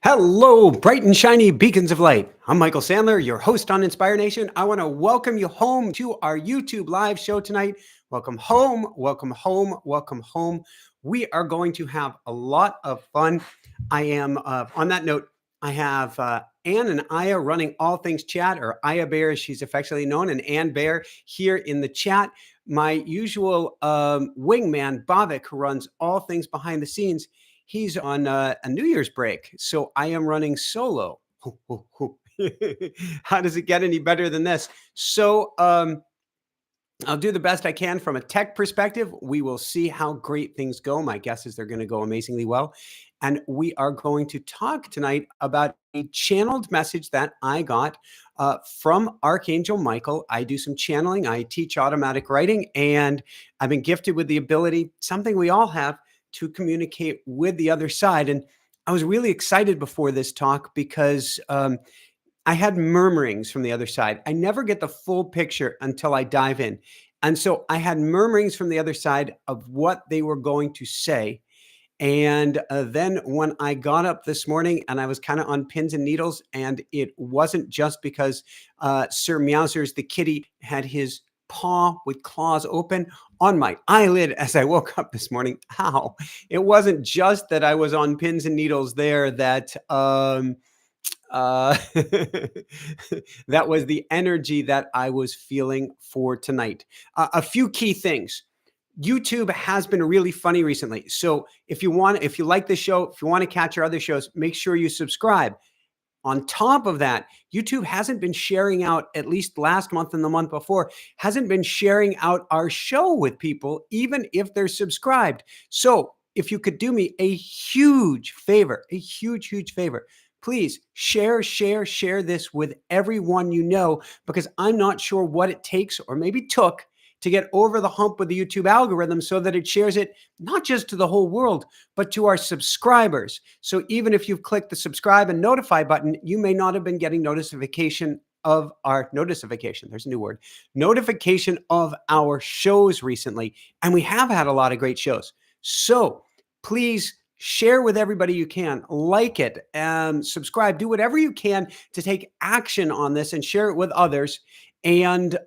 Hello, bright and shiny beacons of light. I'm Michael Sandler, your host on Inspire Nation. I want to welcome you home to our YouTube live show tonight. Welcome home, welcome home, welcome home. We are going to have a lot of fun. I am, on that note, I have Ann and Aya running all things chat, or Aya Bear as she's affectionately known, and Ann Bear here in the chat. My usual wingman, Bavik, who runs all things behind the scenes. He's on a New Year's break, so I am running solo. How does it get any better than this? So I'll do the best I can from a tech perspective. We will see how great things go. My guess is they're going to go amazingly well. And we are going to talk tonight about a channeled message that I got from Archangel Michael. I do some channeling. I teach automatic writing, and I've been gifted with the ability, something we all have, to communicate with the other side. And I was really excited before this talk because I had murmurings from the other side. I never get the full picture until I dive in. And so I had murmurings from the other side of what they were going to say. And then when I got up this morning and I was kind of on pins and needles, and it wasn't just because Sir Meowsers, the kitty, had his paw with claws open on my eyelid as I woke up this morning. Ow. It wasn't just that I was on pins and needles there, that uh, that was the energy that I was feeling for tonight. A few key things. YouTube has been really funny recently. So if you like this show, if you want to catch our other shows, make sure you subscribe. On top of that, YouTube hasn't been sharing out, at least last month and the month before, hasn't been sharing out our show with people, even if they're subscribed. So if you could do me a huge favor, huge favor, please share this with everyone you know, because I'm not sure what it takes, or maybe took, to get over the hump with the YouTube algorithm so that it shares it not just to the whole world, but to our subscribers. So even if you've clicked the subscribe and notify button, you may not have been getting notification of our notification. There's a new word, notification of our shows recently. And we have had a lot of great shows. So please share with everybody you can, like it, subscribe, do whatever you can to take action on this and share it with others. And,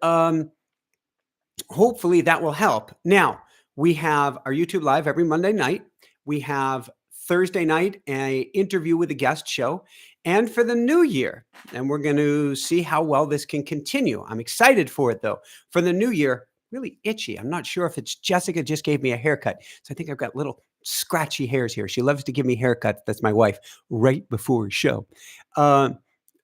hopefully that will help. Now, we have our YouTube live every Monday night. We have Thursday night an interview with a guest show. And for the new year, and we're going to see how well this can continue. I'm excited for it, though. For the new year, really itchy. I'm not sure if it's Jessica just gave me a haircut. So I think I've got little scratchy hairs here. She loves to give me haircuts. That's my wife, right before a show.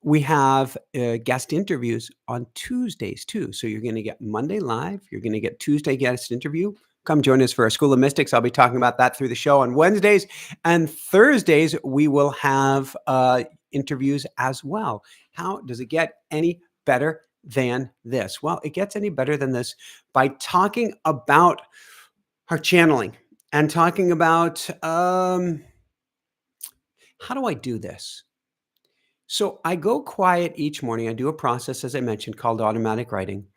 We have guest interviews on Tuesdays too. So you're going to get Monday live. You're going to get Tuesday guest interview. Come join us for our School of Mystics. I'll be talking about that through the show on Wednesdays. And Thursdays, we will have interviews as well. How does it get any better than this? Well, it gets any better than this by talking about our channeling and talking about how do I do this? So I go quiet each morning. I do a process, as I mentioned, called automatic writing.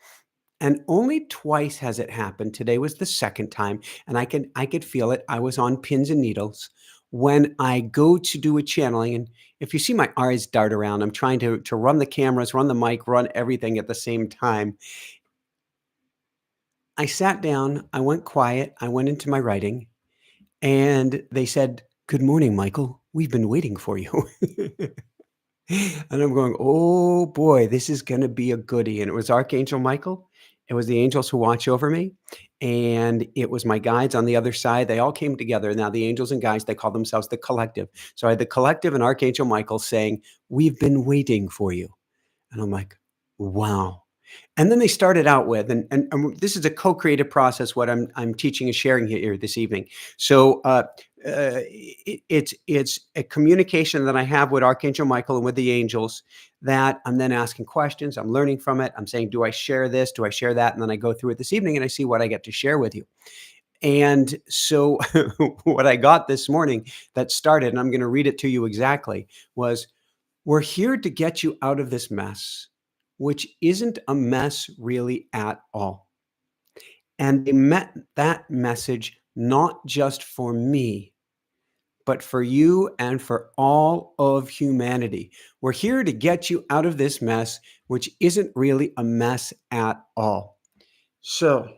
And only twice has it happened. Today was the second time, and I could feel it. I was on pins and needles when I go to do a channeling. And if you see my eyes dart around, I'm trying to run the cameras, run the mic, run everything at the same time. I sat down, I went quiet, I went into my writing, and they said, "Good morning, Michael. We've been waiting for you." And I'm going, "Oh boy, this is going to be a goodie." And it was Archangel Michael. It was the angels who watch over me. And it was my guides on the other side. They all came together. Now, the angels and guides, they call themselves the collective. So I had the collective and Archangel Michael saying, "We've been waiting for you." And I'm like, wow. And then they started out with, and this is a co-creative process, what I'm teaching and sharing here this evening. So it's a communication that I have with Archangel Michael and with the angels, that I'm then asking questions. I'm learning from it. I'm saying, do I share this? Do I share that? And then I go through it this evening and I see what I get to share with you. And so what I got this morning that started, and I'm going to read it to you exactly, was, "We're here to get you out of this mess, which isn't a mess really at all." And they meant that message not just for me, but for you and for all of humanity. We're here to get you out of this mess, which isn't really a mess at all. So,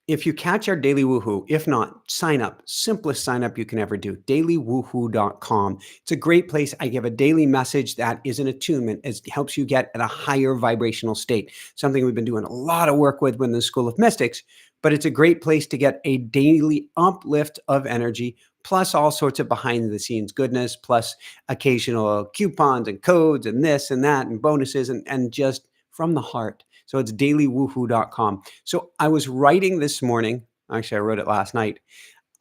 if you catch our daily woohoo, if not, sign up. Simplest sign up you can ever do. dailywoohoo.com. It's a great place. I give a daily message that is an attunement. It helps you get at a higher vibrational state. Something we've been doing a lot of work with within the School of Mystics, but it's a great place to get a daily uplift of energy, plus all sorts of behind the scenes goodness, plus occasional coupons and codes and this and that and bonuses and just from the heart. So it's dailywoohoo.com. So I was writing this morning, actually I wrote it last night,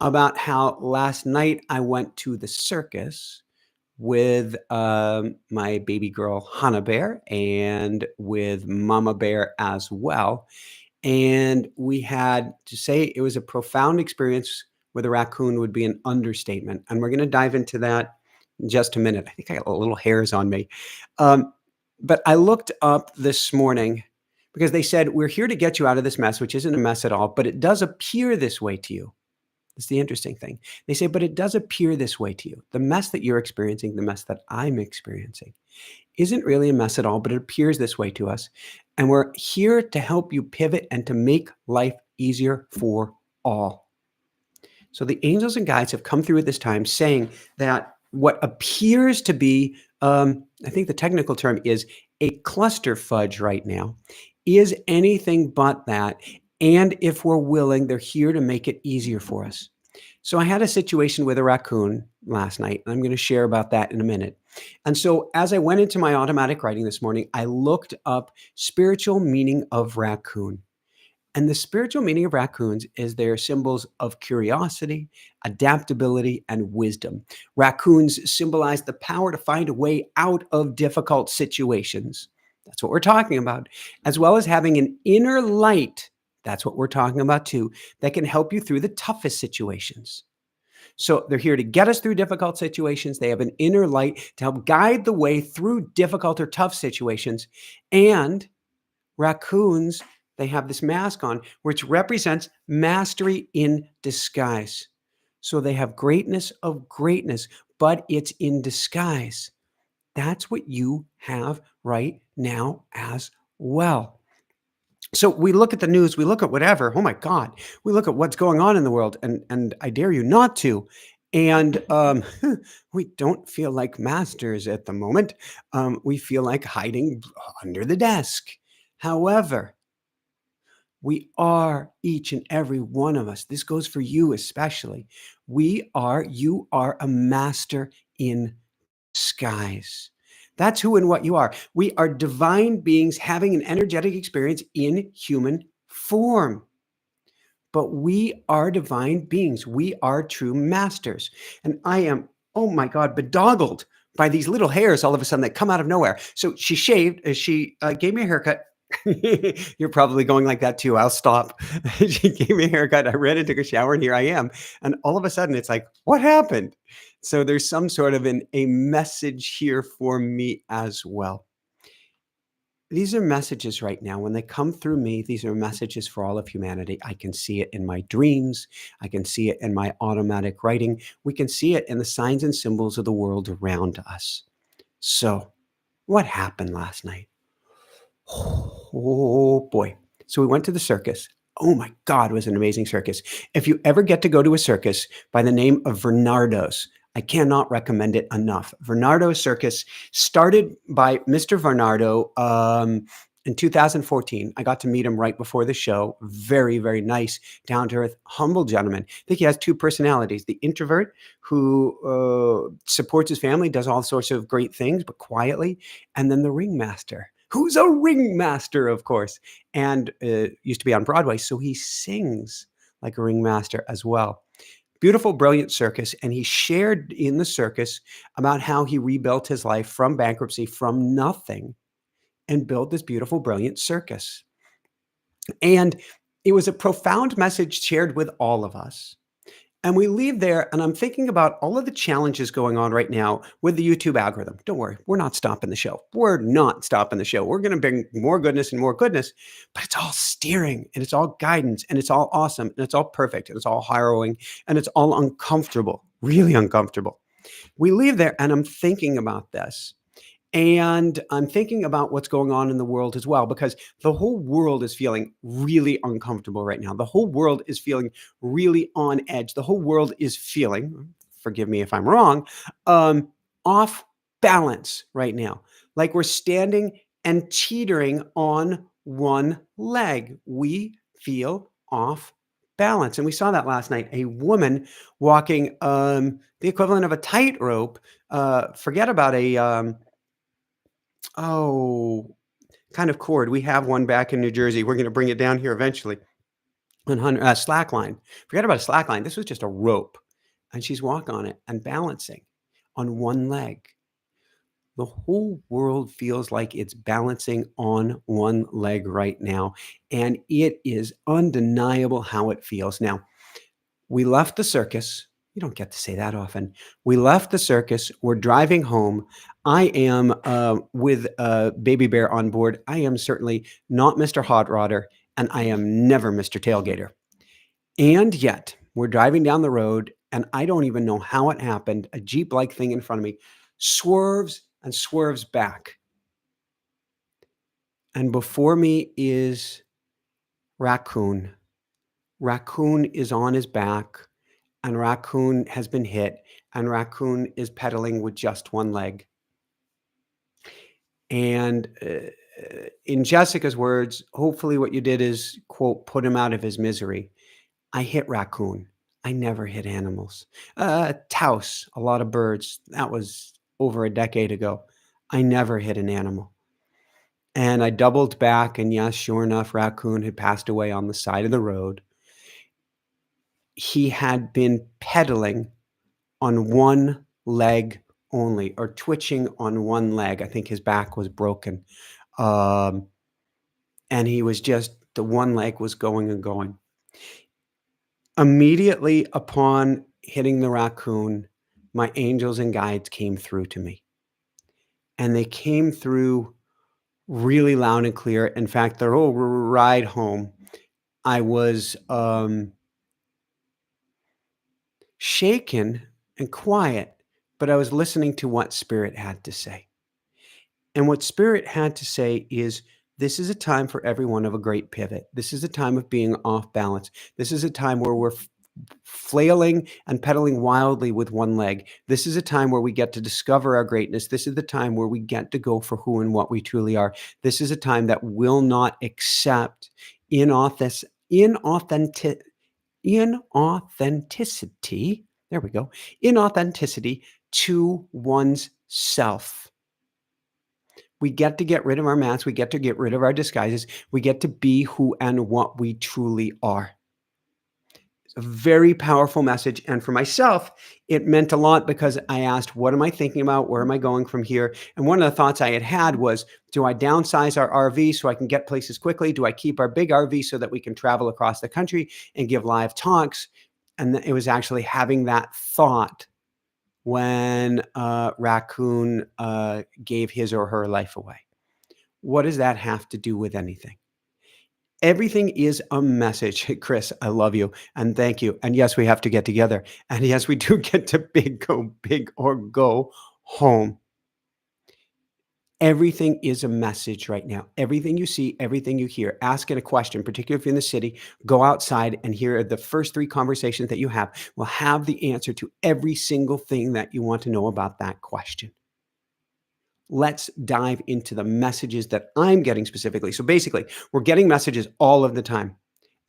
about how last night I went to the circus with my baby girl Hannah Bear and with Mama Bear as well. And we had to say it was a profound experience with a raccoon would be an understatement. And we're going to dive into that in just a minute. I think I got little hairs on me. But I looked up this morning because they said, we're here to get you out of this mess, which isn't a mess at all, but it does appear this way to you. That's the interesting thing. They say, but it does appear this way to you. The mess that you're experiencing, the mess that I'm experiencing, isn't really a mess at all, but it appears this way to us. And we're here to help you pivot and to make life easier for all. So the angels and guides have come through at this time saying that what appears to be, I think the technical term is a cluster fudge right now, is anything but that. And if we're willing, they're here to make it easier for us. So I had a situation with a raccoon last night, and I'm going to share about that in a minute. And so as I went into my automatic writing this morning, I looked up spiritual meaning of raccoon. And the spiritual meaning of raccoons is they're symbols of curiosity, adaptability, and wisdom. Raccoons symbolize the power to find a way out of difficult situations. That's what we're talking about, as well as having an inner light. That's what we're talking about too, that can help you through the toughest situations. So they're here to get us through difficult situations. They have an inner light to help guide the way through difficult or tough situations. And raccoons, they have this mask on, which represents mastery in disguise. So they have greatness of greatness, but it's in disguise. That's what you have right now as well. So we look at the news, we look at whatever, oh my God, we look at what's going on in the world, and I dare you not to. And we don't feel like masters at the moment. We feel like hiding under the desk. However, we are, each and every one of us, this goes for you especially, you are a master in disguise. That's who and what you are. We are divine beings having an energetic experience in human form. But we are divine beings. We are true masters. And I am, oh my God, bedoggled by these little hairs all of a sudden that come out of nowhere. So she shaved, she gave me a haircut. You're probably going like that too. I'll stop. She gave me a haircut. I ran and took a shower, and here I am. And all of a sudden, it's like, what happened? So there's some sort of a message here for me as well. These are messages right now. When they come through me, these are messages for all of humanity. I can see it in my dreams. I can see it in my automatic writing. We can see it in the signs and symbols of the world around us. So what happened last night? Oh boy. So we went to the circus. Oh my God, it was an amazing circus. If you ever get to go to a circus by the name of Varnardo's, I cannot recommend it enough. Varnardo Circus started by Mr. Varnardo in 2014. I got to meet him right before the show. Very, very nice, down-to-earth, humble gentleman. I think he has two personalities. The introvert who supports his family, does all sorts of great things, but quietly. And then the ringmaster, who's a ringmaster, of course, and used to be on Broadway. So he sings like a ringmaster as well. Beautiful, brilliant circus. And he shared in the circus about how he rebuilt his life from bankruptcy, from nothing, and built this beautiful, brilliant circus. And it was a profound message shared with all of us. And we leave there, and I'm thinking about all of the challenges going on right now with the YouTube algorithm. Don't worry, we're not stopping the show. We're not stopping the show. We're going to bring more goodness and more goodness, but it's all steering, and it's all guidance, and it's all awesome, and it's all perfect, and it's all harrowing, and it's all uncomfortable, really uncomfortable. We leave there, and I'm thinking about this. And I'm thinking about what's going on in the world as well, because the whole world is feeling really uncomfortable right now. The whole world is feeling really on edge. The whole world is feeling, forgive me if I'm wrong, um, off balance right now. Like we're standing and teetering on one leg. We feel off balance. And we saw that last night. A woman walking the equivalent of a tightrope. Forget about a Oh, kind of cord. We have one back in New Jersey. We're gonna bring it down here eventually. Slack line. Forget about a slack line. This was just a rope, and she's walking on it and balancing on one leg. The whole world feels like it's balancing on one leg right now, and it is undeniable how it feels. Now, we left the circus. You don't get to say that often. We left the circus. We're driving home. I am with Baby Bear on board. I am certainly not Mr. Hot Rodder, and I am never Mr. Tailgater. And yet, we're driving down the road, and I don't even know how it happened. A Jeep like thing in front of me swerves and swerves back. And before me is Raccoon. Raccoon is on his back, and Raccoon has been hit, and Raccoon is pedaling with just one leg. And in Jessica's words, hopefully what you did is, quote, put him out of his misery. I hit Raccoon. I never hit animals. Touse, a lot of birds. That was over a decade ago. I never hit an animal. And I doubled back, and yes, sure enough, Raccoon had passed away on the side of the road. He had been pedaling on one leg only, or twitching on one leg. I think his back was broken. And he was just, the one leg was going and going. Immediately upon hitting the Raccoon, my angels and guides came through to me. And they came through really loud and clear. In fact, the whole ride home, I was shaken and quiet, but I was listening to what Spirit had to say. And what Spirit had to say is, this is a time for everyone of a great pivot. This is a time of being off balance. This is a time where we're flailing and pedaling wildly with one leg. This is a time where we get to discover our greatness. This is the time where we get to go for who and what we truly are. This is a time that will not accept inauthenticity. There we go. Inauthenticity to one's self. We get to get rid of our masks. We get to get rid of our disguises. We get to be who and what we truly are. It's a very powerful message. And for myself, it meant a lot, because I asked, what am I thinking about? Where am I going from here? And one of the thoughts I had was, do I downsize our RV so I can get places quickly? Do I keep our big RV so that we can travel across the country and give live talks? And it was actually having that thought when Raccoon gave his or her life away. What does that have to do with anything? Everything is a message. Chris, I love you and thank you. And yes, we have to get together. And yes, we do get to go big or go home. Everything is a message right now. Everything you see, everything you hear, ask it a question, particularly if you're in the city, go outside and hear the first 3 conversations that you have will have the answer to every single thing that you want to know about that question. Let's dive into the messages that I'm getting specifically. So basically, we're getting messages all of the time.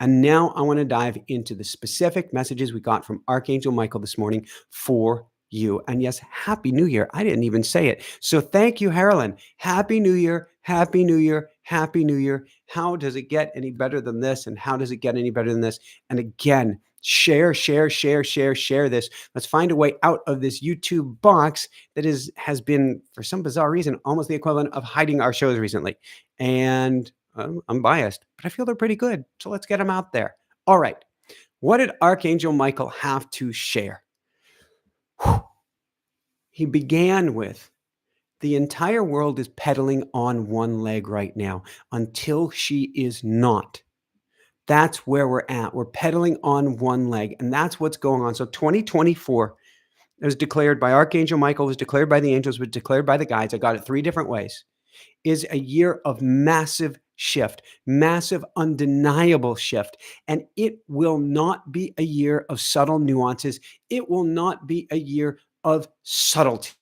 And now I want to dive into the specific messages we got from Archangel Michael this morning for you. And yes, Happy New Year. I didn't even say it. So thank you, Harlan. Happy New Year. Happy New Year. Happy New Year. How does it get any better than this? And how does it get any better than this? And again, share this. Let's find a way out of this YouTube box that has been, for some bizarre reason, almost the equivalent of hiding our shows recently. And I'm biased, but I feel they're pretty good. So let's get them out there. All right. What did Archangel Michael have to share? He began with, the entire world is pedaling on one leg right now until she is not. That's where we're at. We're pedaling on one leg, and that's what's going on. So 2024, It was declared by Archangel Michael, was declared by the angels, was declared by the guides. I got it 3 different ways. Is a year of massive shift, massive, undeniable shift. And it will not be a year of subtle nuances. It will not be a year of subtleties.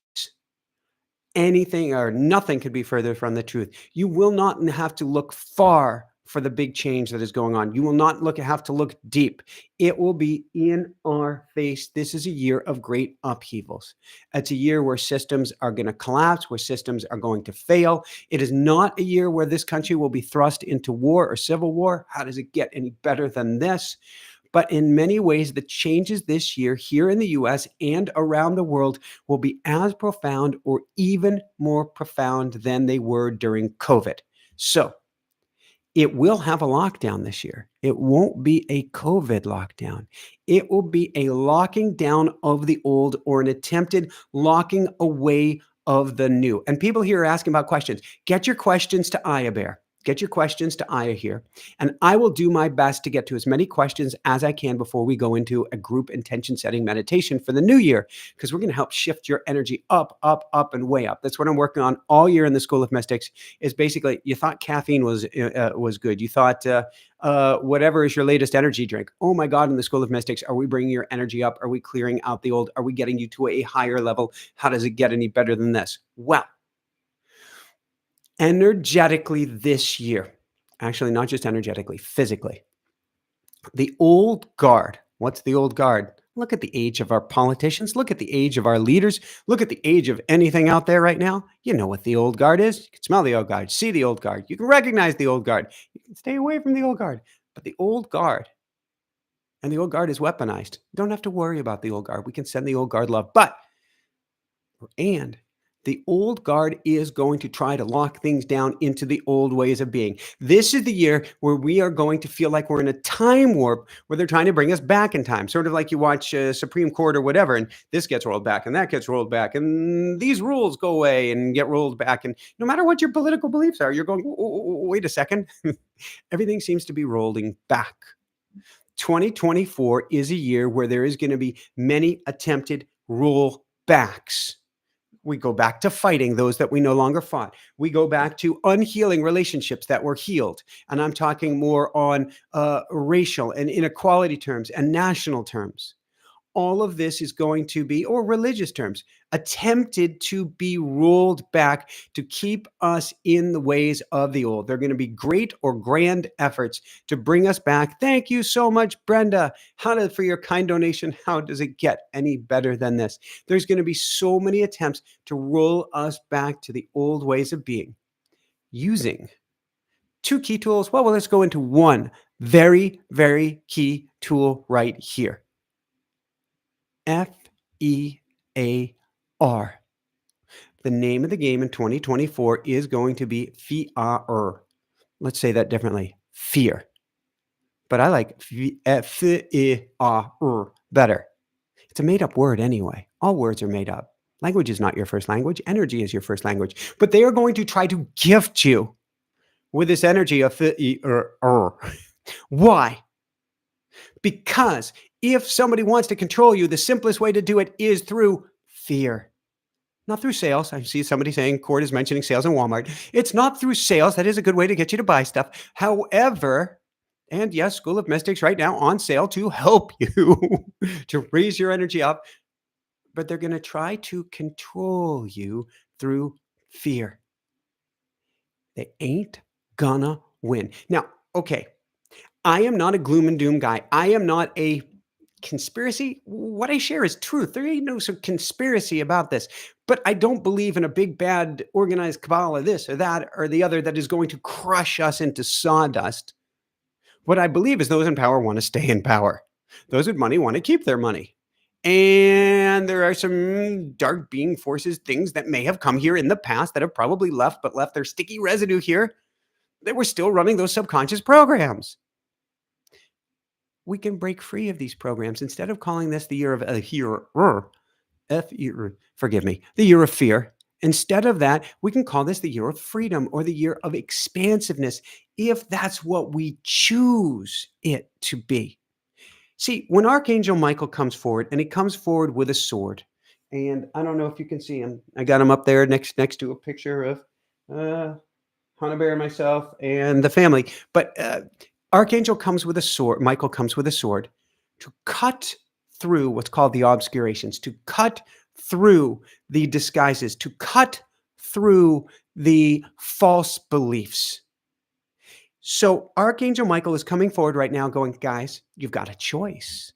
Anything or nothing could be further from the truth. You will not have to look far for the big change that is going on. You will not have to look deep. It will be in our face. This is a year of great upheavals. It's a year where systems are going to collapse, where systems are going to fail. It is not a year where this country will be thrust into war or civil war. How does it get any better than this? But in many ways, the changes this year here in the US and around the world will be as profound or even more profound than they were during COVID. So it will have a lockdown this year. It won't be a COVID lockdown. It will be a locking down of the old or an attempted locking away of the new. And people here are asking about questions. Get your questions to Aya Bear. Get your questions to Aya here. And I will do my best to get to as many questions as I can before we go into a group intention setting meditation for the new year, because we're going to help shift your energy up, up, up, and way up. That's what I'm working on all year in the School of Mystics. Is basically, you thought caffeine was good. You thought whatever is your latest energy drink. Oh my God, in the School of Mystics, are we bringing your energy up? Are we clearing out the old? Are we getting you to a higher level? How does it get any better than this? Well, energetically this year, actually, not just energetically, physically, the old guard. What's the old guard? Look at the age of our politicians. Look at the age of our leaders. Look at the age of anything out there right now. You know what the old guard is. You can smell the old guard, see the old guard. You can recognize the old guard. You can stay away from the old guard. But the old guard, and the old guard is weaponized. You don't have to worry about the old guard. We can send the old guard love. And the old guard is going to try to lock things down into the old ways of being. This is the year where we are going to feel like we're in a time warp where they're trying to bring us back in time. Sort of like you watch Supreme Court or whatever, and this gets rolled back and that gets rolled back, and these rules go away and get rolled back. And no matter what your political beliefs are, you're going, wait a second. Everything seems to be rolling back. 2024 is a year where there is going to be many attempted rollbacks. We go back to fighting those that we no longer fought. We go back to unhealing relationships that were healed. And I'm talking more on racial and inequality terms and national terms. All of this is going to be, or religious terms, attempted to be rolled back to keep us in the ways of the old. They're going to be great or grand efforts to bring us back. Thank you so much, Brenda. For your kind donation. How does it get any better than this? There's going to be so many attempts to roll us back to the old ways of being using 2 key tools. Well, let's go into one very, very key tool right here. FEAR. The name of the game in 2024 is going to be fear. Let's say that differently. Fear. But I like fear better. It's a made-up word anyway. All words are made up. Language is not your first language. Energy is your first language. But they are going to try to gift you with this energy of fear. Why? Because if somebody wants to control you, the simplest way to do it is through fear. Not through sales. I see somebody saying Cord is mentioning sales in Walmart. It's not through sales. That is a good way to get you to buy stuff. However, and yes, School of Mystics right now on sale to help you to raise your energy up. But they're going to try to control you through fear. They ain't gonna win. Now, okay, I am not a gloom and doom guy. I am not a conspiracy. What I share is truth. There ain't no conspiracy about this. But I don't believe in a big, bad, organized cabal of this or that or the other that is going to crush us into sawdust. What I believe is those in power want to stay in power. Those with money want to keep their money. And there are some dark being forces, things that may have come here in the past that have probably left their sticky residue here, that we're still running those subconscious programs. We can break free of these programs. Instead of calling this the year of the year of fear. Instead of that, we can call this the year of freedom or the year of expansiveness, if that's what we choose it to be. See, when Archangel Michael comes forward, and he comes forward with a sword, And I don't know if you can see him. I got him up there next to a picture of uh, Hannah Bear and myself and the family. But Archangel comes with a sword. Michael comes with a sword to cut through what's called the obscurations, to cut through the disguises, to cut through the false beliefs. So Archangel Michael is coming forward right now going, guys, you've got a choice.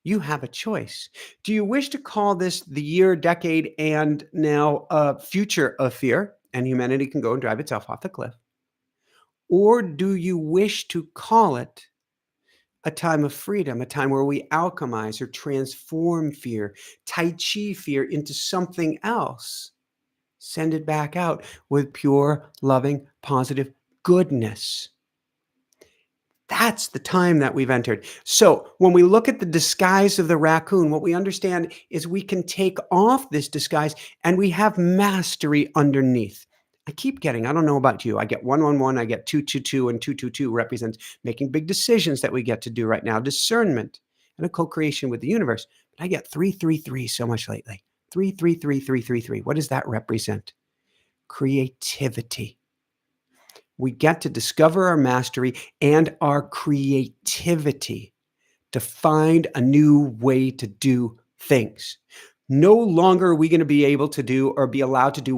You have a choice. Do you wish to call this the year, decade, and now future of fear, and humanity can go and drive itself off the cliff? Or do you wish to call it a time of freedom, a time where we alchemize or transform fear, Tai Chi fear into something else? Send it back out with pure, loving, positive goodness. That's the time that we've entered. So when we look at the disguise of the raccoon, what we understand is we can take off this disguise and we have mastery underneath. I don't know about you, I get 111, I get 222, and 222 represents making big decisions that we get to do right now, discernment and a co-creation with the universe. But I get 333 so much lately. 333. What does that represent? Creativity. We get to discover our mastery and our creativity to find a new way to do things. No longer are we going to be able to do or be allowed to do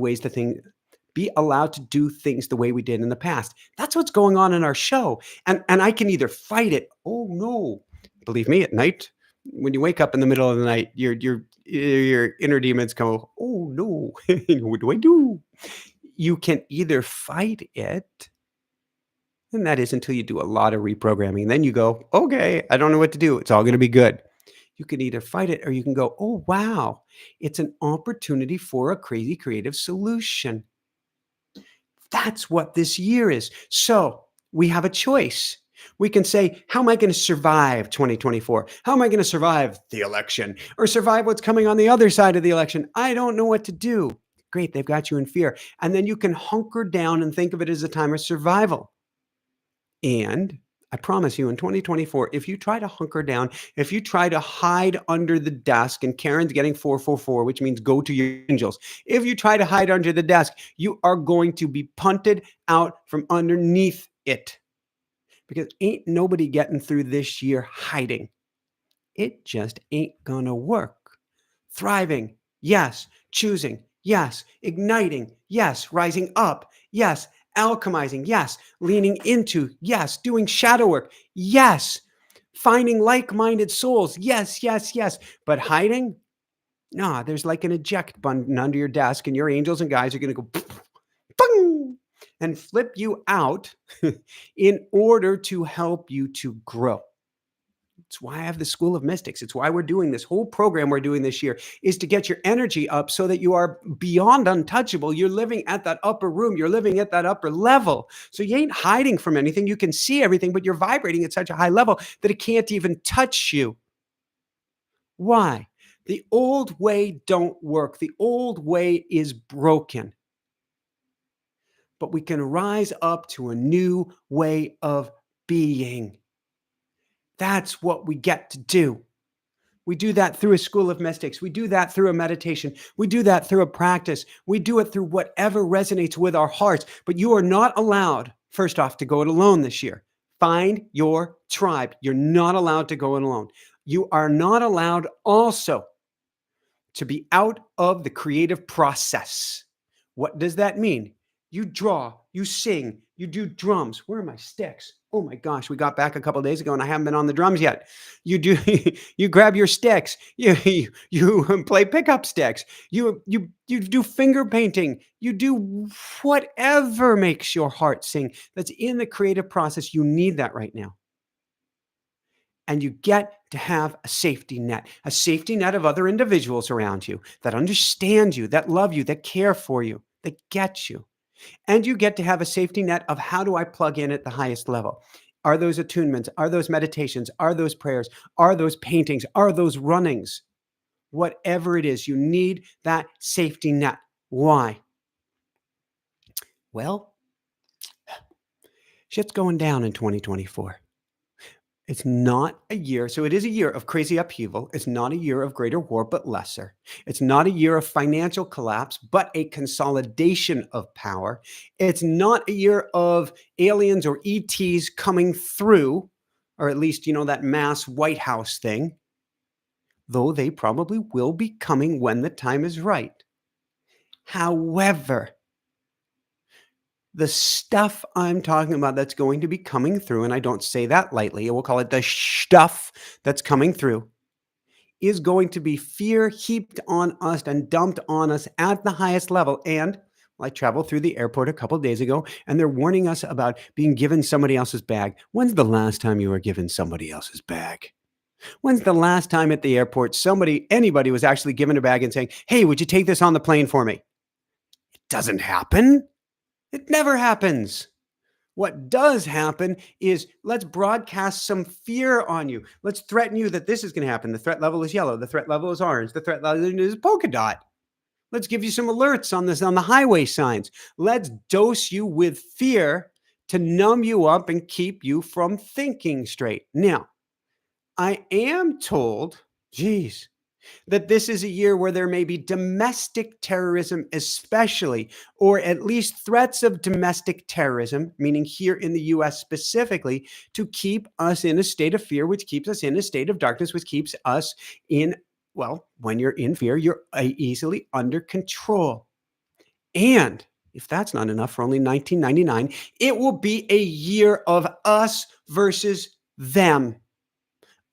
things the way we did in the past. That's what's going on in our show. And I can either fight it. Oh no. Believe me, at night, when you wake up in the middle of the night, your inner demons go, oh no, what do I do? You can either fight it, and that is until you do a lot of reprogramming. Then you go, okay, I don't know what to do. It's all going to be good. You can either fight it or you can go, oh, wow, it's an opportunity for a crazy creative solution. That's what this year is. So we have a choice. We can say, how am I going to survive 2024? How am I going to survive the election or survive what's coming on the other side of the election? I don't know what to do. Great, they've got you in fear. And then you can hunker down and think of it as a time of survival. And I promise you, in 2024, if you try to hunker down, if you try to hide under the desk, and Karen's getting 444, which means go to your angels. If you try to hide under the desk, you are going to be punted out from underneath it. Because ain't nobody getting through this year hiding. It just ain't gonna work. Thriving, yes. Choosing, yes. Igniting, yes. Rising up, yes. Alchemizing, yes. Leaning into, yes. Doing shadow work, yes. Finding like-minded souls, yes. But hiding? Nah, there's like an eject button under your desk, and your angels and guys are going to go boom, and flip you out in order to help you to grow. It's why I have the School of Mystics. It's why we're doing this whole program we're doing this year is to get your energy up so that you are beyond untouchable. You're living at that upper room. You're living at that upper level. So you ain't hiding from anything. You can see everything, but you're vibrating at such a high level that it can't even touch you. Why? The old way don't work. The old way is broken. But we can rise up to a new way of being. That's what we get to do. We do that through a School of Mystics. We do that through a meditation. We do that through a practice. We do it through whatever resonates with our hearts. But you are not allowed, first off, to go it alone this year. Find your tribe. You're not allowed to go it alone. You are not allowed also to be out of the creative process. What does that mean? You draw, you sing, you do drums. Where are my sticks? Oh my gosh, we got back a couple of days ago and I haven't been on the drums yet. You do, you grab your sticks, you play pickup sticks, you do finger painting, you do whatever makes your heart sing. That's in the creative process. You need that right now. And you get to have a safety net of other individuals around you that understand you, that love you, that care for you, that get you. And you get to have a safety net of how do I plug in at the highest level? Are those attunements? Are those meditations? Are those prayers? Are those paintings? Are those runnings? Whatever it is, you need that safety net. Why? Well, shit's going down in 2024. It's not a year. So it is a year of crazy upheaval. It's not a year of greater war, but lesser. It's not a year of financial collapse, but a consolidation of power. It's not a year of aliens or ETs coming through, or at least, that mass White House thing, though they probably will be coming when the time is right. However, the stuff I'm talking about that's going to be coming through, and I don't say that lightly, we'll call it the stuff that's coming through, is going to be fear heaped on us and dumped on us at the highest level. And I traveled through the airport a couple of days ago, and they're warning us about being given somebody else's bag. When's the last time you were given somebody else's bag? When's the last time at the airport anybody was actually given a bag and saying, "Hey, would you take this on the plane for me?" It doesn't happen. It never happens. What does happen is let's broadcast some fear on you. Let's threaten you that this is going to happen. The threat level is yellow. The threat level is orange. The threat level is polka dot. Let's give you some alerts on the highway signs. Let's dose you with fear to numb you up and keep you from thinking straight. Now, I am told, geez, that this is a year where there may be domestic terrorism, especially, or at least threats of domestic terrorism, meaning here in the US specifically, to keep us in a state of fear, which keeps us in a state of darkness, which keeps us in, well, when you're in fear, you're easily under control. And if that's not enough for only $19.99, it will be a year of us versus them.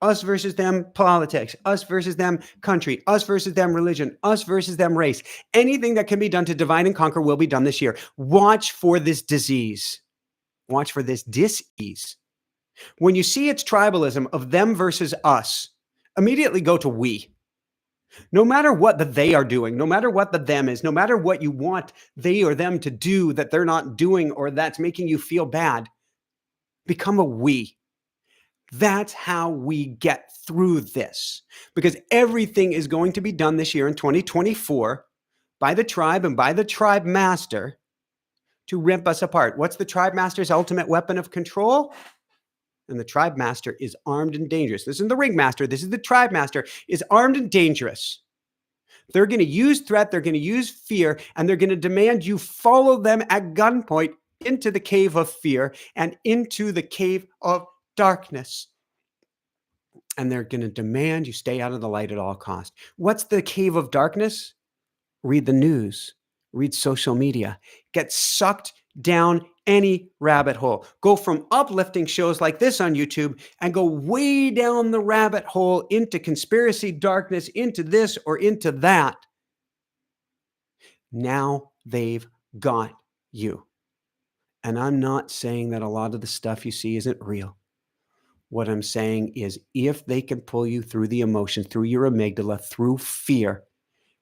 Us versus them politics, us versus them country, us versus them religion, us versus them race. Anything that can be done to divide and conquer will be done this year. Watch for this disease. Watch for this dis-ease. When you see it's tribalism of them versus us, immediately go to we. No matter what the they are doing, no matter what the them is, no matter what you want they or them to do that they're not doing or that's making you feel bad, become a we. That's how we get through this, because everything is going to be done this year in 2024 by the tribe and by the tribe master to rip us apart. What's the tribe master's ultimate weapon of control? And the tribe master is armed and dangerous. This isn't the ring master. This is the tribe master is armed and dangerous. They're going to use threat. They're going to use fear, and they're going to demand you follow them at gunpoint into the cave of fear and into the cave of darkness. And they're going to demand you stay out of the light at all costs. What's the cave of darkness? Read the news, read social media, get sucked down any rabbit hole. Go from uplifting shows like this on YouTube and go way down the rabbit hole into conspiracy darkness, into this or into that. Now they've got you. And I'm not saying that a lot of the stuff you see isn't real. What I'm saying is if they can pull you through the emotions, through your amygdala, through fear,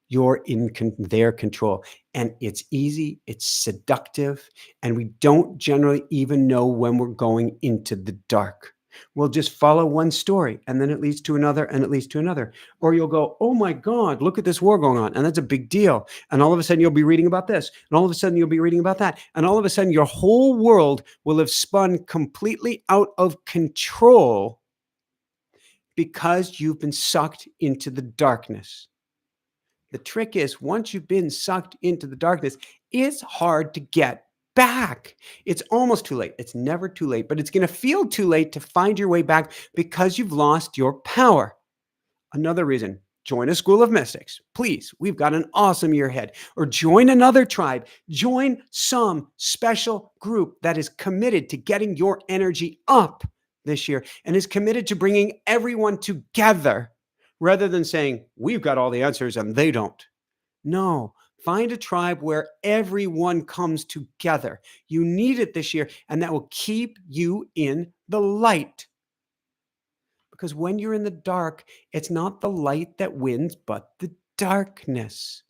you're in their control. And it's easy, it's seductive, and we don't generally even know when we're going into the dark. We'll just follow one story, and then it leads to another, and it leads to another. Or you'll go, oh my God, look at this war going on, and that's a big deal. And all of a sudden you'll be reading about this, and all of a sudden you'll be reading about that. And all of a sudden your whole world will have spun completely out of control because you've been sucked into the darkness. The trick is once you've been sucked into the darkness, it's hard to get back. It's almost too late. It's never too late, but it's going to feel too late to find your way back because you've lost your power. Another reason, join a school of mystics. Please, we've got an awesome year ahead. Or join another tribe. Join some special group that is committed to getting your energy up this year and is committed to bringing everyone together rather than saying, we've got all the answers and they don't. No, find a tribe where everyone comes together. You need it this year, and that will keep you in the light. Because when you're in the dark, it's not the light that wins, but the darkness.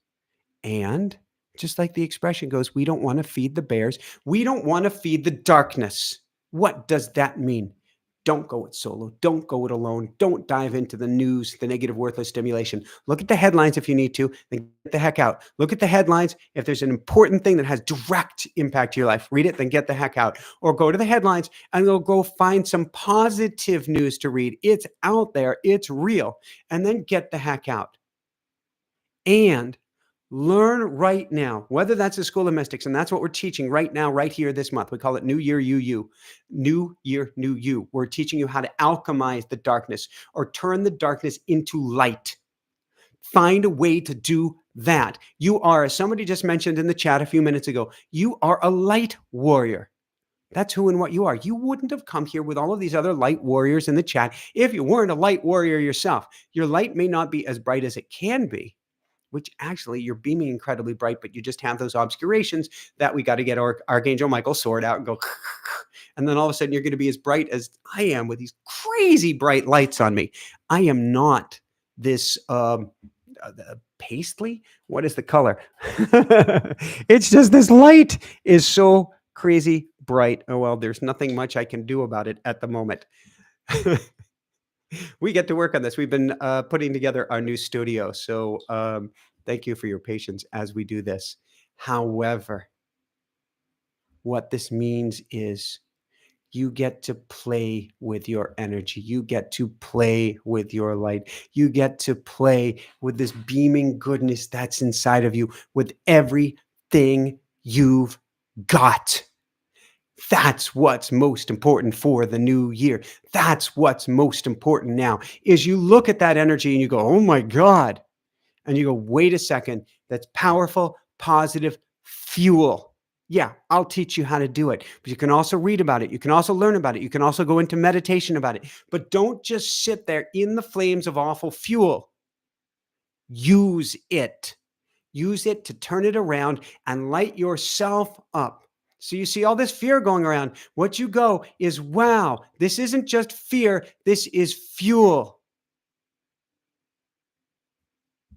And just like the expression goes, we don't want to feed the bears. We don't want to feed the darkness. What does that mean? Don't go it solo. Don't go it alone. Don't dive into the news, the negative, worthless stimulation. Look at the headlines if you need to, then get the heck out. Look at the headlines. If there's an important thing that has direct impact to your life, read it, then get the heck out. Or go to the headlines and go find some positive news to read. It's out there, it's real. And then get the heck out. And learn right now, whether that's the School of Mystics, and that's what we're teaching right now, right here this month. We call it New Year, You. New Year, New You. We're teaching you how to alchemize the darkness or turn the darkness into light. Find a way to do that. You are, as somebody just mentioned in the chat a few minutes ago, you are a light warrior. That's who and what you are. You wouldn't have come here with all of these other light warriors in the chat if you weren't a light warrior yourself. Your light may not be as bright as it can be, which actually you're beaming incredibly bright, but you just have those obscurations that we got to get our Archangel Michael's sword out and go, and then all of a sudden you're going to be as bright as I am with these crazy bright lights on me. I am not this paisley. What is the color? It's just this light is so crazy bright. Oh, well, there's nothing much I can do about it at the moment. We get to work on this. We've been putting together our new studio. So thank you for your patience as we do this. However, what this means is you get to play with your energy. You get to play with your light. You get to play with this beaming goodness that's inside of you with everything you've got. That's what's most important for the new year. That's what's most important now is you look at that energy and you go, oh my God. And you go, wait a second. That's powerful, positive fuel. Yeah, I'll teach you how to do it. But you can also read about it. You can also learn about it. You can also go into meditation about it. But don't just sit there in the flames of awful fuel. Use it. Use it to turn it around and light yourself up. So you see all this fear going around. What you go is, wow, this isn't just fear. This is fuel.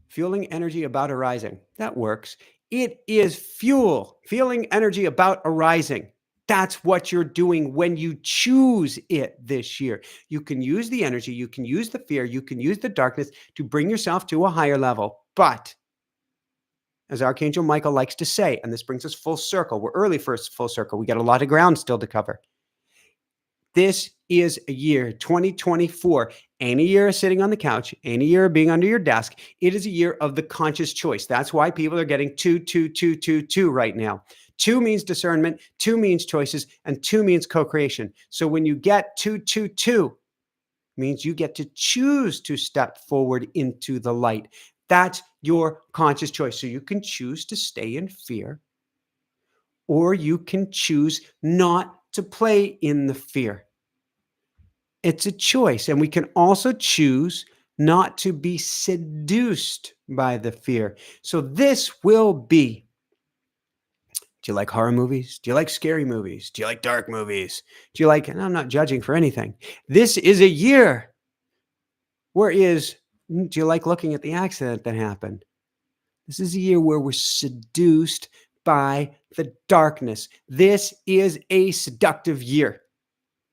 Fueling energy about arising. That works. It is fuel. Feeling energy about arising. That's what you're doing when you choose it this year. You can use the energy. You can use the fear. You can use the darkness to bring yourself to a higher level. But as Archangel Michael likes to say, and this brings us full circle. We're early first full circle. We got a lot of ground still to cover. This is a year, 2024, ain't a year of sitting on the couch, ain't a year of being under your desk. It is a year of the conscious choice. That's why people are getting 2, 2, 2, 2, 2 right now. 2 means discernment, 2 means choices, and 2 means co-creation. So when you get 2, 2, 2, means you get to choose to step forward into the light. That's your conscious choice. So you can choose to stay in fear, or you can choose not to play in the fear. It's a choice. And we can also choose not to be seduced by the fear. So this will be, do you like horror movies? Do you like scary movies? Do you like dark movies? Do you like, and I'm not judging for anything. This is a year where do you like looking at the accident that happened? This is a year where we're seduced by the darkness. This is a seductive year.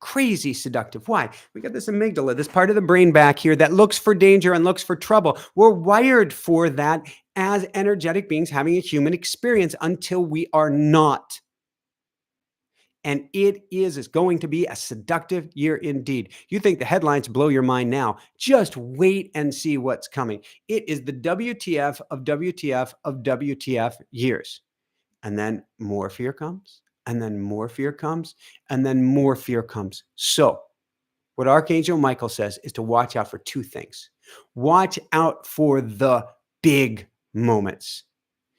Crazy seductive. Why? We got this amygdala, this part of the brain back here that looks for danger and looks for trouble. We're wired for that as energetic beings having a human experience until we are not. And it is going to be a seductive year indeed. You think the headlines blow your mind now. Just wait and see what's coming. It is the WTF of WTF of WTF years. And then more fear comes, and then more fear comes, and then more fear comes. So what Archangel Michael says is to watch out for 2 things. Watch out for the big moments.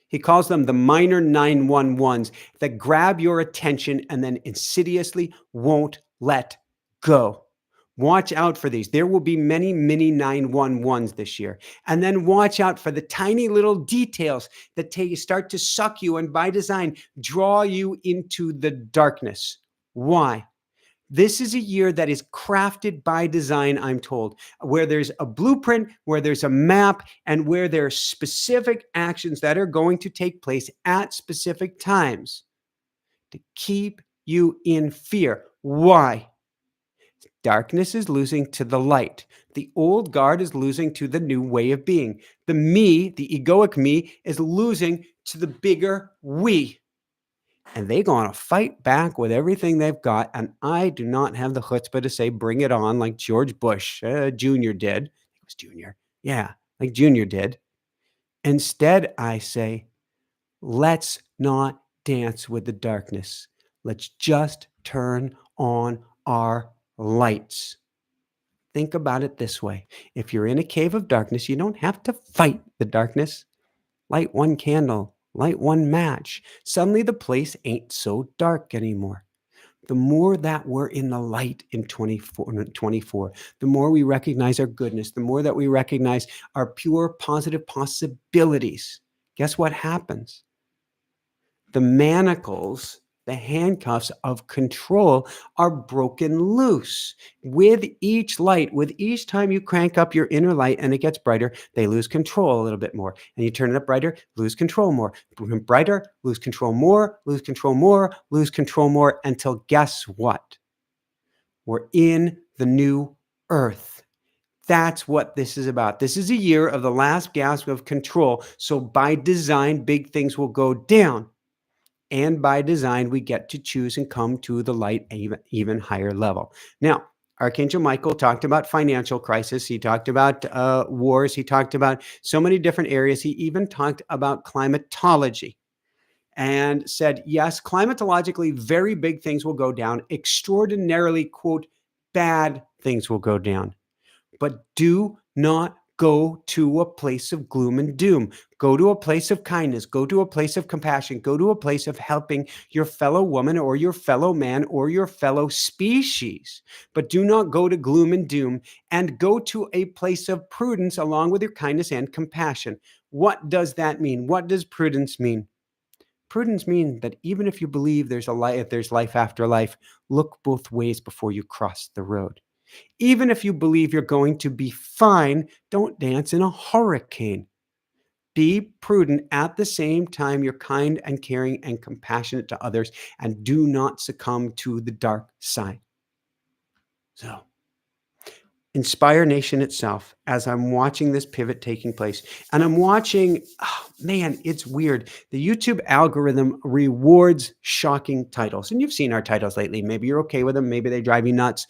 He calls them the minor 911s that grab your attention and then insidiously won't let go. Watch out for these. There will be many, many 911s this year. And then watch out for the tiny little details that start to suck you and by design draw you into the darkness. Why? This is a year that is crafted by design, I'm told, where there's a blueprint, where there's a map, and where there are specific actions that are going to take place at specific times to keep you in fear. Why? Darkness is losing to the light. The old guard is losing to the new way of being. The me, the egoic me, is losing to the bigger we. And they're going to fight back with everything they've got. And I do not have the chutzpah to say, bring it on, like George Bush Jr. did. It was Jr. Yeah, like Jr. did. Instead, I say, let's not dance with the darkness. Let's just turn on our lights. Think about it this way. If you're in a cave of darkness, you don't have to fight the darkness. Light one candle, light one match. Suddenly the place ain't so dark anymore. The more that we're in the light in 24, the more we recognize our goodness, the more that we recognize our pure positive possibilities, guess what happens? The manacles, the handcuffs of control are broken loose. With each light, with each time you crank up your inner light and it gets brighter, they lose control a little bit more. And you turn it up brighter, lose control more. Brighter, lose control more, lose control more, lose control more, until guess what? We're in the new earth. That's what this is about. This is a year of the last gasp of control. So by design, big things will go down. And by design, we get to choose and come to the light even higher level. Now, Archangel Michael talked about financial crisis. He talked about wars. He talked about so many different areas. He even talked about climatology and said, yes, climatologically, very big things will go down. Extraordinarily, quote, bad things will go down. But do not go to a place of gloom and doom. Go to a place of kindness. Go to a place of compassion. Go to a place of helping your fellow woman or your fellow man or your fellow species. But do not go to gloom and doom, and go to a place of prudence along with your kindness and compassion. What does that mean? What does prudence mean? Prudence means that even if you believe there's life after life, look both ways before you cross the road. Even if you believe you're going to be fine, don't dance in a hurricane. Be prudent at the same time you're kind and caring and compassionate to others, and do not succumb to the dark side. So, Inspire Nation itself, as I'm watching this pivot taking place, and I'm watching, oh man, it's weird. The YouTube algorithm rewards shocking titles. And you've seen our titles lately. Maybe you're okay with them. Maybe they drive you nuts.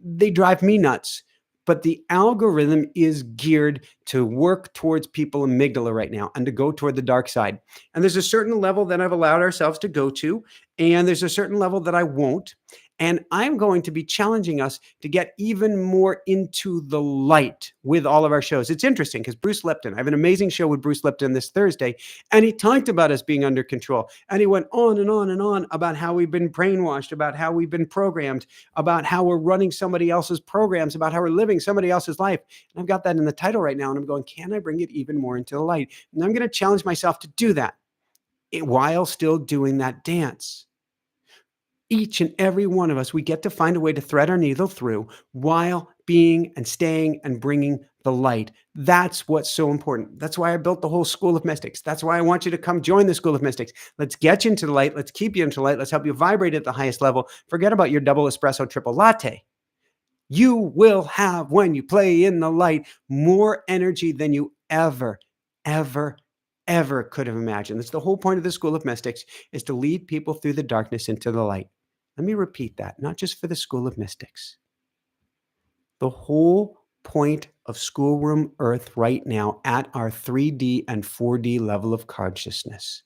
They drive me nuts. But the algorithm is geared to work towards people amygdala right now and to go toward the dark side. And there's a certain level that I've allowed ourselves to go to, and there's a certain level that I won't. And I'm going to be challenging us to get even more into the light with all of our shows. It's interesting because Bruce Lipton, I have an amazing show with Bruce Lipton this Thursday, and he talked about us being under control. And he went on and on and on about how we've been brainwashed, about how we've been programmed, about how we're running somebody else's programs, about how we're living somebody else's life. And I've got that in the title right now, and I'm going, can I bring it even more into the light? And I'm going to challenge myself to do that while still doing that dance. Each and every one of us, we get to find a way to thread our needle through while being and staying and bringing the light. That's what's so important. That's why I built the whole School of Mystics. That's why I want you to come join the School of Mystics. Let's get you into the light. Let's keep you into the light. Let's help you vibrate at the highest level. Forget about your double espresso, triple latte. You will have, when you play in the light, more energy than you ever could have imagined. That's the whole point of the School of Mystics, is to lead people through the darkness into the light. Let me repeat that, not just for the School of Mystics. The whole point of Schoolroom Earth right now at our 3D and 4D level of consciousness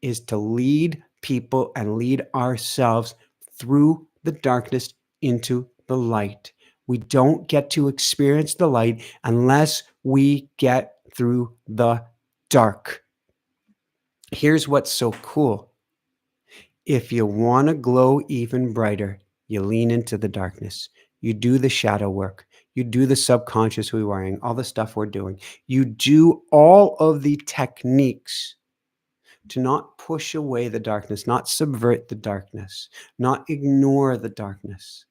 is to lead people and lead ourselves through the darkness into the light. We don't get to experience the light unless we get through the dark. Here's what's so cool. If you want to glow even brighter, you lean into the darkness. You do the shadow work. You do the subconscious rewiring, all the stuff we're doing. You do all of the techniques to not push away the darkness, not subvert the darkness, not ignore the darkness,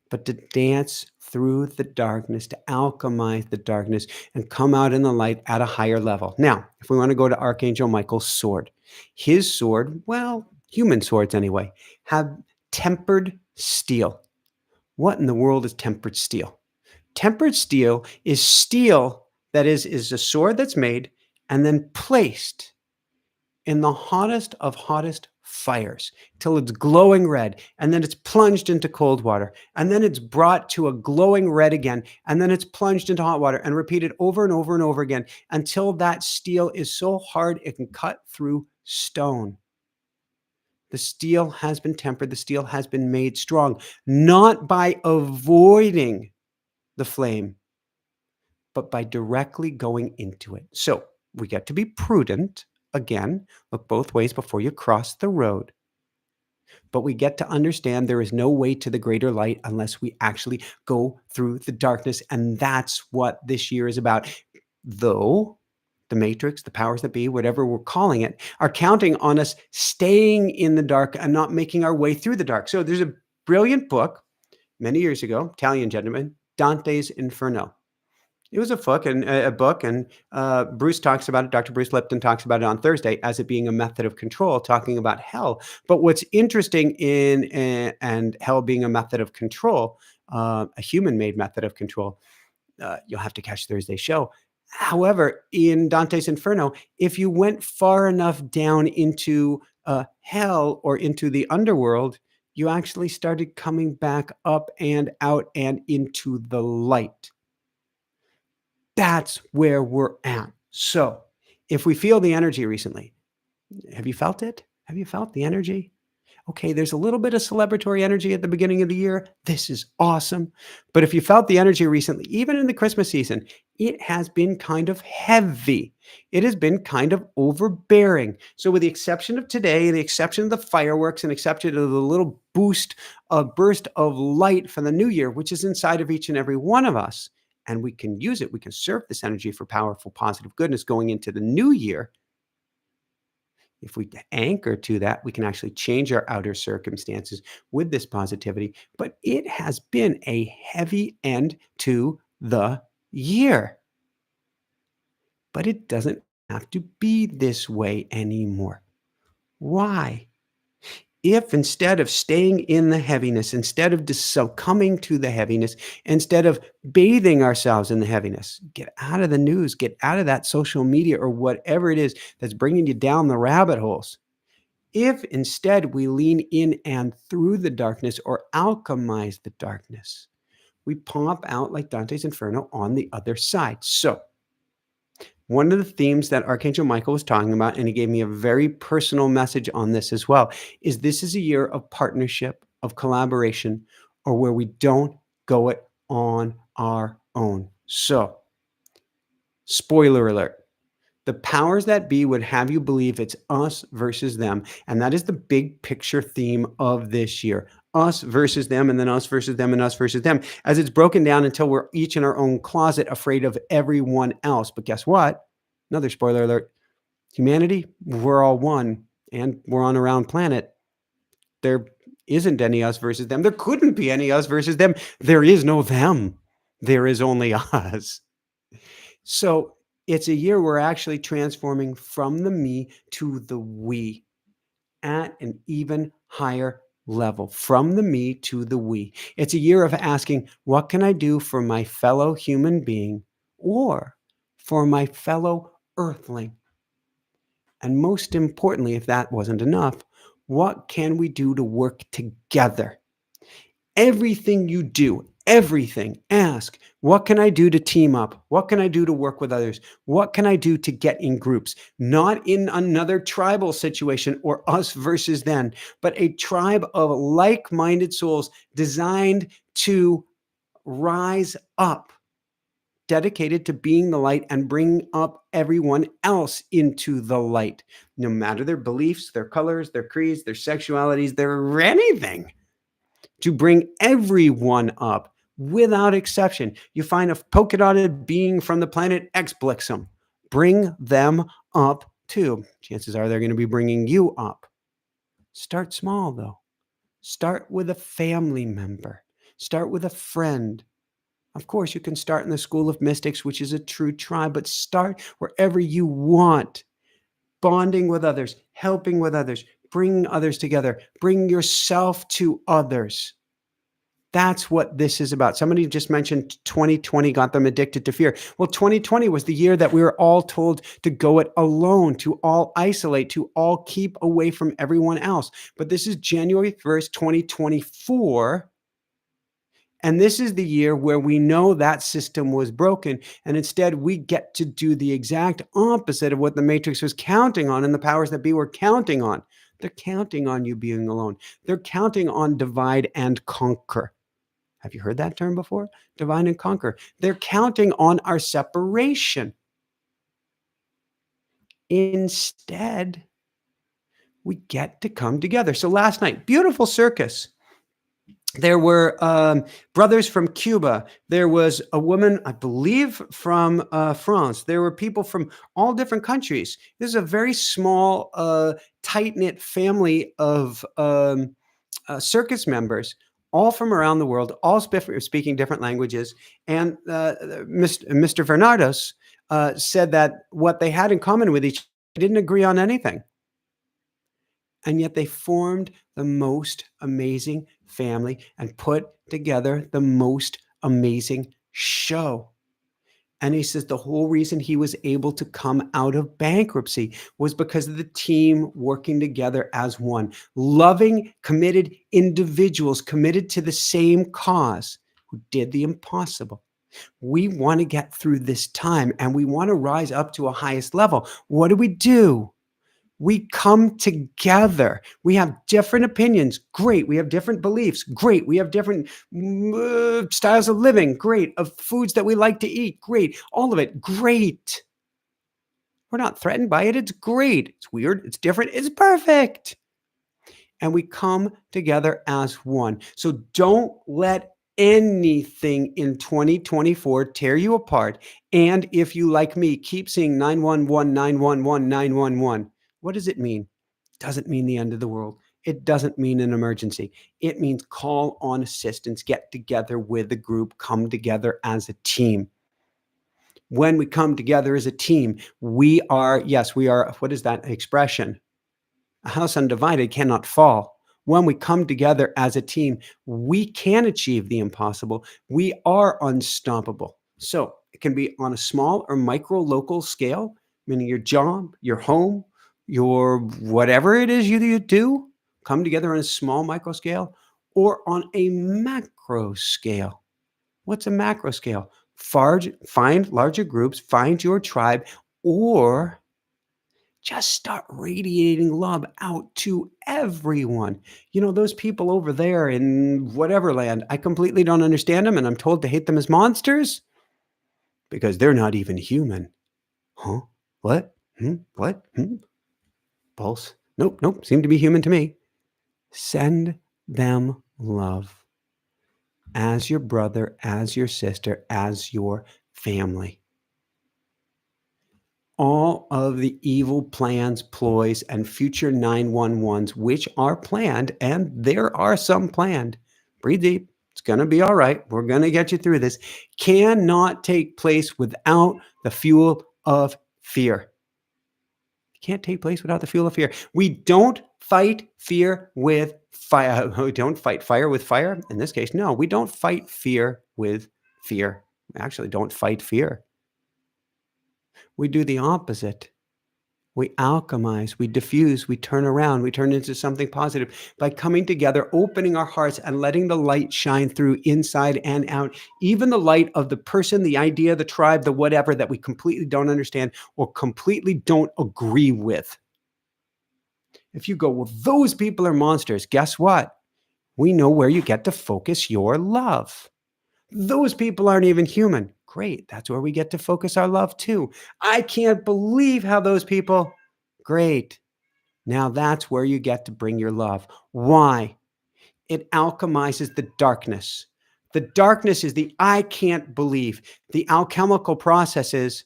but to dance through the darkness, to alchemize the darkness and come out in the light at a higher level. Now, if we want to go to Archangel Michael's sword, his sword, well, human swords anyway, have tempered steel. What in the world is tempered steel? Tempered steel that is a sword that's made and then placed in the hottest of hottest fires till it's glowing red, and then it's plunged into cold water, and then it's brought to a glowing red again, and then it's plunged into hot water and repeated over and over and over again until that steel is so hard it can cut through stone. The steel has been tempered, the steel has been made strong, not by avoiding the flame, but by directly going into it. So we get to be prudent. Again, look both ways before you cross the road. But we get to understand there is no way to the greater light unless we actually go through the darkness. And that's what this year is about. Though the matrix, the powers that be, whatever we're calling it, are counting on us staying in the dark and not making our way through the dark. So there's a brilliant book many years ago, Italian gentleman, Dante's Inferno. It was a book, and Bruce talks about it. Dr. Bruce Lipton talks about it on Thursday as it being a method of control, talking about hell. But what's interesting and hell being a method of control, a human-made method of control, you'll have to catch Thursday's show. However, in Dante's Inferno, if you went far enough down into hell or into the underworld, you actually started coming back up and out and into the light. That's where we're at. So if we feel the energy recently, have you felt it? Have you felt the energy? Okay, there's a little bit of celebratory energy at the beginning of the year. This is awesome. But if you felt the energy recently, even in the Christmas season, it has been kind of heavy. It has been kind of overbearing. So with the exception of today, the exception of the fireworks, and exception of the little burst of light for the new year, which is inside of each and every one of us, and we can use it, we can serve this energy for powerful, positive goodness going into the new year. If we anchor to that, we can actually change our outer circumstances with this positivity. But it has been a heavy end to the year. But it doesn't have to be this way anymore. Why? If instead of staying in the heaviness, instead of succumbing to the heaviness, instead of bathing ourselves in the heaviness, get out of the news, get out of that social media or whatever it is that's bringing you down the rabbit holes. If instead we lean in and through the darkness or alchemize the darkness, we pop out like Dante's Inferno on the other side. So one of the themes that Archangel Michael was talking about, and he gave me a very personal message on this as well, is this is a year of partnership, of collaboration, or where we don't go it on our own. So, spoiler alert. The powers that be would have you believe it's us versus them. And that is the big picture theme of this year. Us versus them, and then us versus them, and us versus them, as it's broken down until we're each in our own closet, afraid of everyone else. But guess what? Another spoiler alert. Humanity, we're all one, and we're on a round planet. There isn't any us versus them. There couldn't be any us versus them. There is no them. There is only us. So it's a year we're actually transforming from the me to the we at an even higher level, from the me to the we. It's a year of asking, what can I do for my fellow human being or for my fellow earthling? And most importantly, if that wasn't enough, what can we do to work together? Everything you do, everything, ask, what can I do to team up? What can I do to work with others? What can I do to get in groups? Not in another tribal situation or us versus them, but a tribe of like-minded souls designed to rise up, dedicated to being the light and bring up everyone else into the light, no matter their beliefs, their colors, their creeds, their sexualities, their anything, to bring everyone up without exception. You find a polka dotted being from the planet X Blixum, bring them up too. Chances are they're going to be bringing you up. Start small though. Start with a family member. Start with a friend. Of course, you can start in the School of Mystics, which is a true tribe, but start wherever you want. Bonding with others, helping with others, bring others together, bring yourself to others. That's what this is about. Somebody just mentioned 2020 got them addicted to fear. Well, 2020 was the year that we were all told to go it alone, to all isolate, to all keep away from everyone else. But this is January 1st, 2024. And this is the year where we know that system was broken. And instead, we get to do the exact opposite of what the Matrix was counting on and the powers that be were counting on. They're counting on you being alone. They're counting on divide and conquer. Have you heard that term before? Divide and conquer. They're counting on our separation. Instead, we get to come together. So last night, beautiful circus. There were brothers from Cuba. There was a woman, I believe, from France. There were people from all different countries. This is a very small, tight-knit family of circus members, all from around the world, all speaking different languages. And Mr. Fernandes said that what they had in common with each other, they didn't agree on anything. And yet they formed the most amazing family and put together the most amazing show. And he says the whole reason he was able to come out of bankruptcy was because of the team working together as one. Loving, committed individuals committed to the same cause who did the impossible. We want to get through this time and we want to rise up to a highest level. What do? We come together. We have different opinions. Great. We have different beliefs. Great. We have different styles of living. Great. Of foods that we like to eat. Great. All of it. Great. We're not threatened by it. It's great. It's weird. It's different. It's perfect. And we come together as one. So don't let anything in 2024 tear you apart. And if you, like me, keep seeing 911, 911, 911, what does it mean? It doesn't mean the end of the world. It doesn't mean an emergency. It means call on assistance, get together with the group, come together as a team. When we come together as a team, we are, what is that expression? A house undivided cannot fall. When we come together as a team, we can achieve the impossible. We are unstoppable. So it can be on a small or micro local scale, meaning your job, your home, your whatever it is you do, come together on a small micro scale or on a macro scale. What's a macro scale? Find larger groups, find your tribe, or just start radiating love out to everyone. You know, those people over there in whatever land, I completely don't understand them, and I'm told to hate them as monsters because they're not even human. Huh? What? What? Pulse. Nope. Seem to be human to me. Send them love as your brother, as your sister, as your family. All of the evil plans, ploys, and future 911s, which are planned, and there are some planned. Breathe deep. It's going to be all right. We're going to get you through this. Cannot take place without the fuel of fear. Can't take place without the fuel of fear. We don't fight fear with fire. We don't fight fire with fire. In this case, no, we don't fight fear with fear. We actually don't fight fear. We do the opposite. We alchemize, we diffuse, we turn around, we turn into something positive by coming together, opening our hearts and letting the light shine through inside and out, even the light of the person, the idea, the tribe, the whatever that we completely don't understand or completely don't agree with. If you go, well, those people are monsters, guess what? We know where you get to focus your love. Those people aren't even human. Great. That's where we get to focus our love too. I can't believe how those people. Great. Now that's where you get to bring your love. Why? It alchemizes the darkness. The darkness is the I can't believe. The alchemical process is,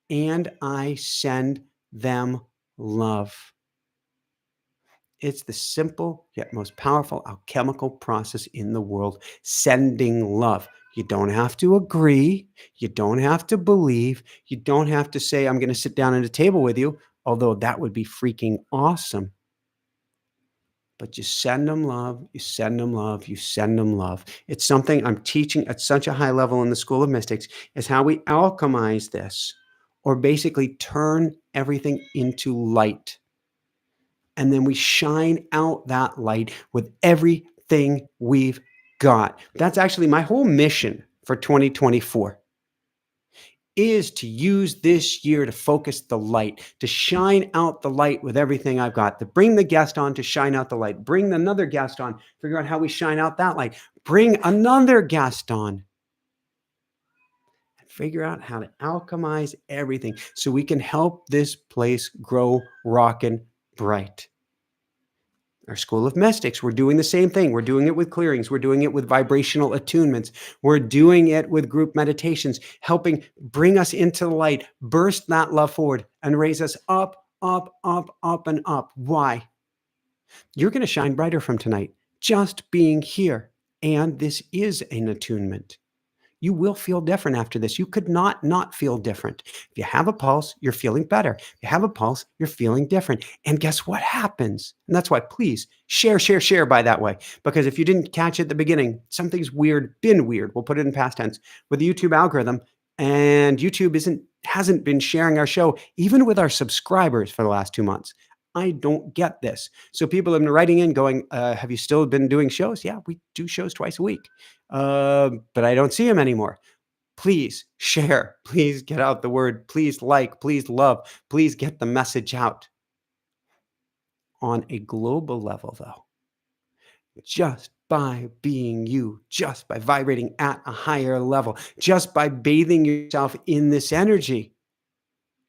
and I send them love. It's the simple yet most powerful alchemical process in the world, sending love. You don't have to agree. You don't have to believe. You don't have to say, I'm going to sit down at a table with you, although that would be freaking awesome. but you send them love, you send them love, you send them love. It's something I'm teaching at such a high level in the School of Mystics, is how we alchemize this, or basically turn everything into light. And then we shine out that light with everything we've got. That's actually my whole mission for 2024, is to use this year to focus the light, to shine out the light with everything I've got, to bring the guest on to shine out the light, bring another guest on, figure out how we shine out that light, bring another guest on, and figure out how to alchemize everything so we can help this place grow rockin' bright. Our School of Mystics, we're doing the same thing. We're doing it with clearings. We're doing it with vibrational attunements. We're doing it with group meditations, helping bring us into the light, burst that love forward, and raise us up, up, up, up, and up. Why? You're going to shine brighter from tonight, just being here. And this is an attunement. You will feel different after this. You could not feel different. If you have a pulse, you're feeling better. If you have a pulse, you're feeling different. And guess what happens? And that's why, please share by that way. Because if you didn't catch it at the beginning, something's been weird. We'll put it in past tense with the YouTube algorithm. And YouTube hasn't been sharing our show, even with our subscribers, for the last 2 months. I don't get this. So people have been writing in going, have you still been doing shows? Yeah, we do shows twice a week. But I don't see them anymore. Please share. Please get out the word. Please like. Please love. Please get the message out. On a global level, though, just by being you, just by vibrating at a higher level, just by bathing yourself in this energy,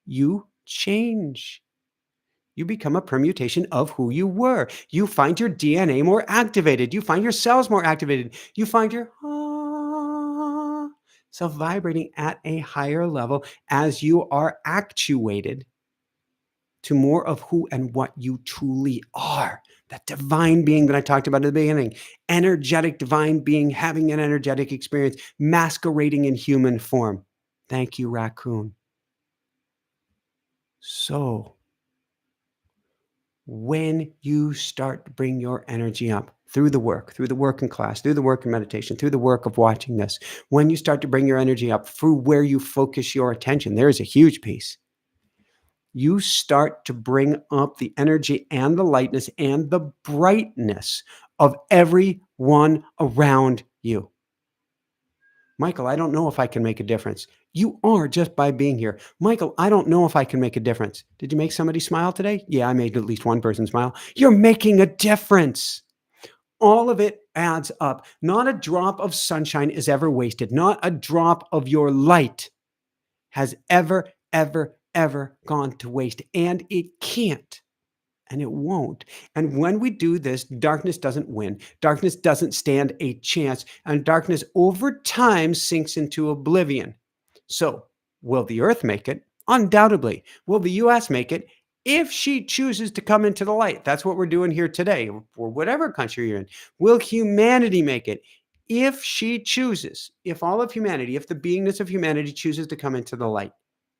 you change. You become a permutation of who you were. You find your DNA more activated. You find your cells more activated. You find your self vibrating at a higher level as you are actuated to more of who and what you truly are. That divine being that I talked about at the beginning, energetic divine being, having an energetic experience, masquerading in human form. Thank you, raccoon. So, when you start to bring your energy up through the work in class, through the work in meditation, through the work of watching this, when you start to bring your energy up through where you focus your attention, there is a huge piece. You start to bring up the energy and the lightness and the brightness of everyone around you. Michael, I don't know if I can make a difference. You are, just by being here. Michael, I don't know if I can make a difference. Did you make somebody smile today? Yeah, I made at least one person smile. You're making a difference. All of it adds up. Not a drop of sunshine is ever wasted. Not a drop of your light has ever gone to waste. And it can't. And it won't. And when we do this, darkness doesn't win. Darkness doesn't stand a chance. And darkness over time sinks into oblivion. So, will the Earth make it? Undoubtedly. Will the US make it? If she chooses to come into the light. That's what we're doing here today, or whatever country you're in. Will humanity make it? If she chooses, if all of humanity, if the beingness of humanity chooses to come into the light.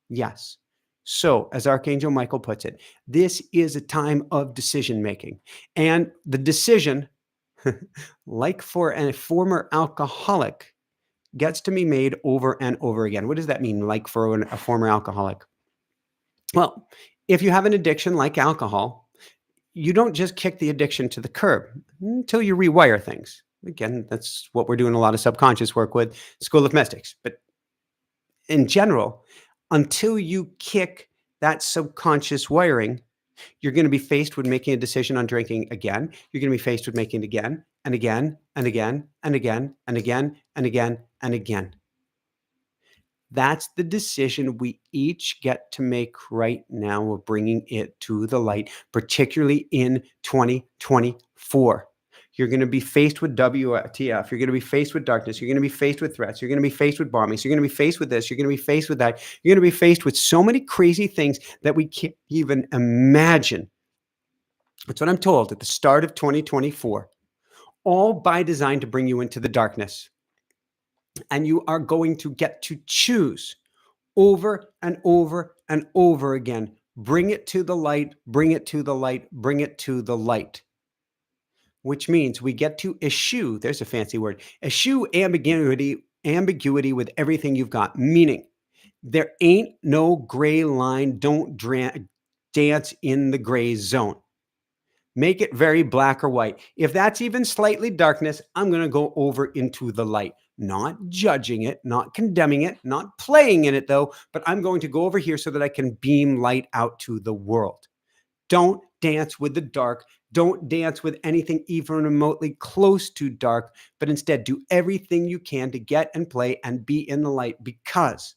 Yes. So, as Archangel Michael puts it, this is a time of decision making. And the decision, like for a former alcoholic, gets to be made over and over again. What does that mean, like for a former alcoholic? Well, if you have an addiction like alcohol, you don't just kick the addiction to the curb until you rewire things. Again, that's what we're doing a lot of subconscious work with School of Mystics. But in general, until you kick that subconscious wiring, you're going to be faced with making a decision on drinking again. You're going to be faced with making it again and again and again and again and again and again and again. That's the decision we each get to make right now of bringing it to the light, particularly in 2024. You're going to be faced with WTF. You're going to be faced with darkness. You're going to be faced with threats. You're going to be faced with bombings. You're going to be faced with this. You're going to be faced with that. You're going to be faced with so many crazy things that we can't even imagine. That's what I'm told at the start of 2024, all by design to bring you into the darkness. And you are going to get to choose over and over and over again. Bring it to the light, bring it to the light, bring it to the light. which means we get to eschew, there's a fancy word, eschew ambiguity with everything you've got, meaning there ain't no gray line. Don't dance in the gray zone. Make it very black or white. If that's even slightly darkness, I'm going to go over into the light, not judging it, not condemning it, not playing in it though, but I'm going to go over here so that I can beam light out to the world. Don't dance with the dark. Don't dance with anything even remotely close to dark, but instead do everything you can to get and play and be in the light, because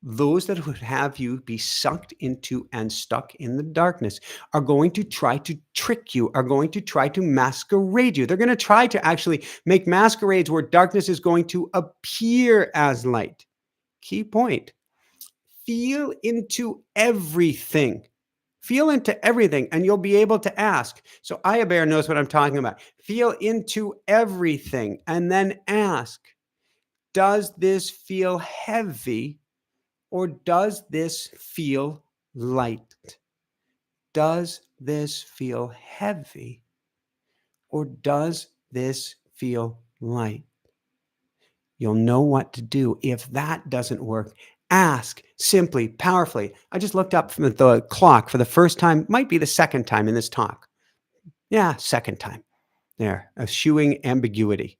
those that would have you be sucked into and stuck in the darkness are going to try to trick you, are going to try to masquerade you. They're going to try to actually make masquerades where darkness is going to appear as light. Key point. Feel into everything. Feel into everything, and you'll be able to ask. So Aya Bear knows what I'm talking about. Feel into everything and then ask, does this feel heavy? Or does this feel light? Does this feel heavy? Or does this feel light? You'll know what to do. If that doesn't work, ask simply, powerfully. I just looked up from the clock for the first time, might be the second time in this talk. Yeah, second time. There, eschewing ambiguity.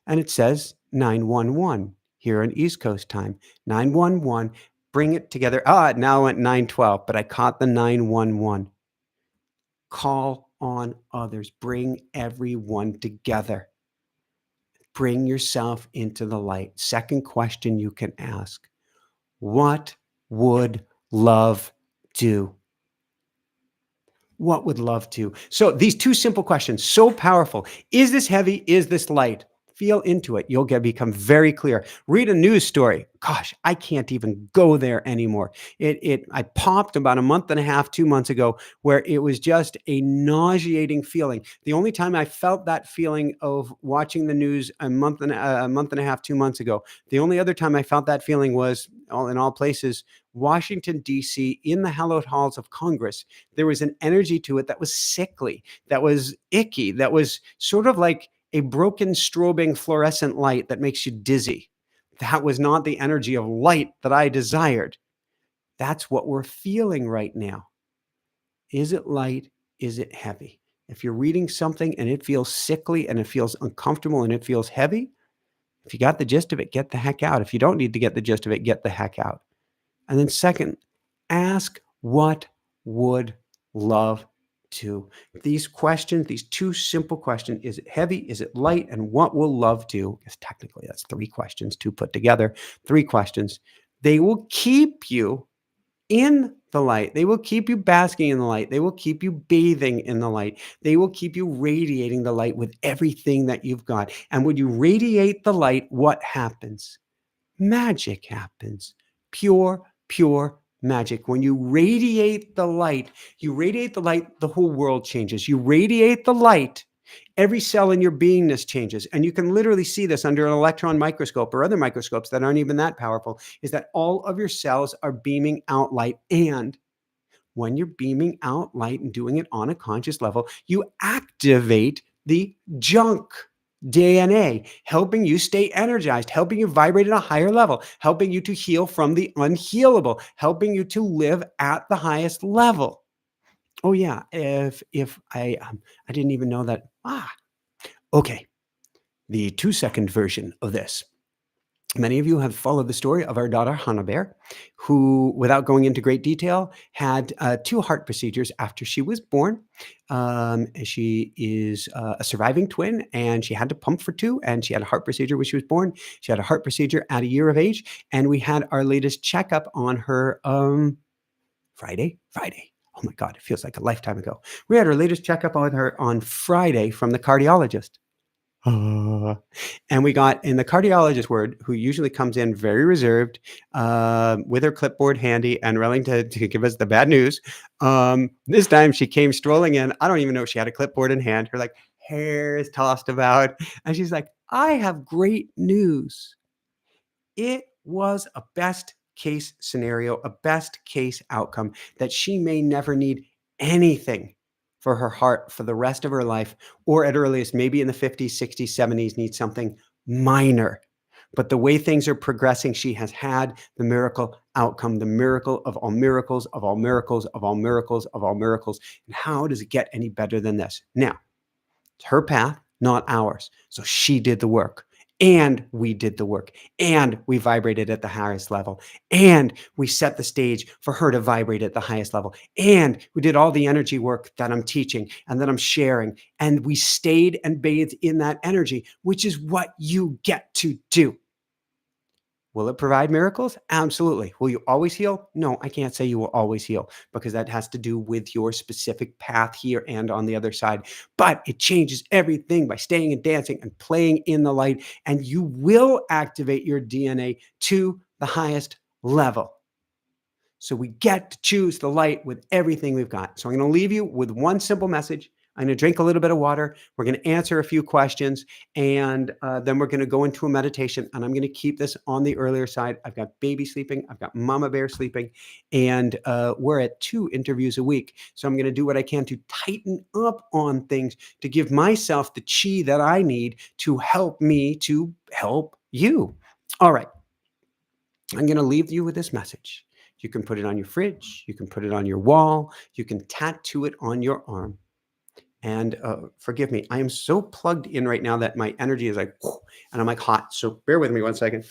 And it says 911 here on East Coast time. 911, bring it together. It now went 912, but I caught the 911. Call on others. Bring everyone together. Bring yourself into the light. Second question you can ask: what would love do? What would love do? So these two simple questions, so powerful. Is this heavy? Is this light? Feel into it. You'll become very clear. Read a news story. Gosh, I can't even go there anymore. I popped about a month and a half, 2 months ago, where it was just a nauseating feeling. The only time I felt that feeling of watching the news a month and a half, 2 months ago, the only other time I felt that feeling was in all places, Washington, D.C., in the hallowed halls of Congress. There was an energy to it that was sickly, that was icky, that was sort of like a broken strobing fluorescent light that makes you dizzy. That was not the energy of light that I desired. That's what we're feeling right now. Is it light? Is it heavy? If you're reading something and it feels sickly and it feels uncomfortable and it feels heavy, if you got the gist of it, get the heck out. If you don't need to get the gist of it, get the heck out. And then second, ask, what would love do? These questions, these two simple questions: is it heavy? Is it light? And what will love do? Because technically that's three questions, two put together, three questions. They will keep you in the light. They will keep you basking in the light. They will keep you bathing in the light. They will keep you radiating the light with everything that you've got. And when you radiate the light, what happens? Magic happens. Pure magic. When you radiate the light, the whole world changes. You radiate the light, every cell in your beingness changes. And you can literally see this under an electron microscope or other microscopes that aren't even that powerful, is that all of your cells are beaming out light. And when you're beaming out light and doing it on a conscious level, you activate the junk DNA, helping you stay energized, helping you vibrate at a higher level, helping you to heal from the unhealable, helping you to live at the highest level. Oh yeah, if I didn't even know that. Okay. The 2-second version of this. Many of you have followed the story of our daughter, Hannah Bear, who, without going into great detail, had 2 heart procedures after she was born. She is a surviving twin, and she had to pump for 2, and she had a heart procedure when she was born. She had a heart procedure at a year of age, and we had our latest checkup on her Friday. Oh my God, it feels like a lifetime ago. We had our latest checkup on her on Friday from the cardiologist. And we got in the cardiologist word, who usually comes in very reserved, with her clipboard handy and willing to give us the bad news. This time she came strolling in. I don't even know if she had a clipboard in hand. Her like hair is tossed about. And she's like, I have great news. It was a best case scenario, a best case outcome, that she may never need anything for her heart for the rest of her life, or at earliest, maybe in the 50s, 60s, 70s, needs something minor. But the way things are progressing, she has had the miracle outcome, the miracle of all miracles, of all miracles, of all miracles, of all miracles. And how does it get any better than this? Now, it's her path, not ours. So she did the work. And we did the work. And we vibrated at the highest level. And we set the stage for her to vibrate at the highest level. And we did all the energy work that I'm teaching and that I'm sharing. And we stayed and bathed in that energy, which is what you get to do. Will it provide miracles? Absolutely. Will you always heal? No, I can't say you will always heal, because that has to do with your specific path here and on the other side. But it changes everything by staying and dancing and playing in the light, and you will activate your DNA to the highest level. So we get to choose the light with everything we've got. So I'm going to leave you with one simple message. I'm going to drink a little bit of water. We're going to answer a few questions, and then we're going to go into a meditation. And I'm going to keep this on the earlier side. I've got baby sleeping. I've got mama bear sleeping, and we're at 2 interviews a week. So I'm going to do what I can to tighten up on things, to give myself the chi that I need to help me to help you. All right. I'm going to leave you with this message. You can put it on your fridge. You can put it on your wall. You can tattoo it on your arm. And forgive me, I am so plugged in right now that my energy is like, and I'm like hot. So bear with me one second.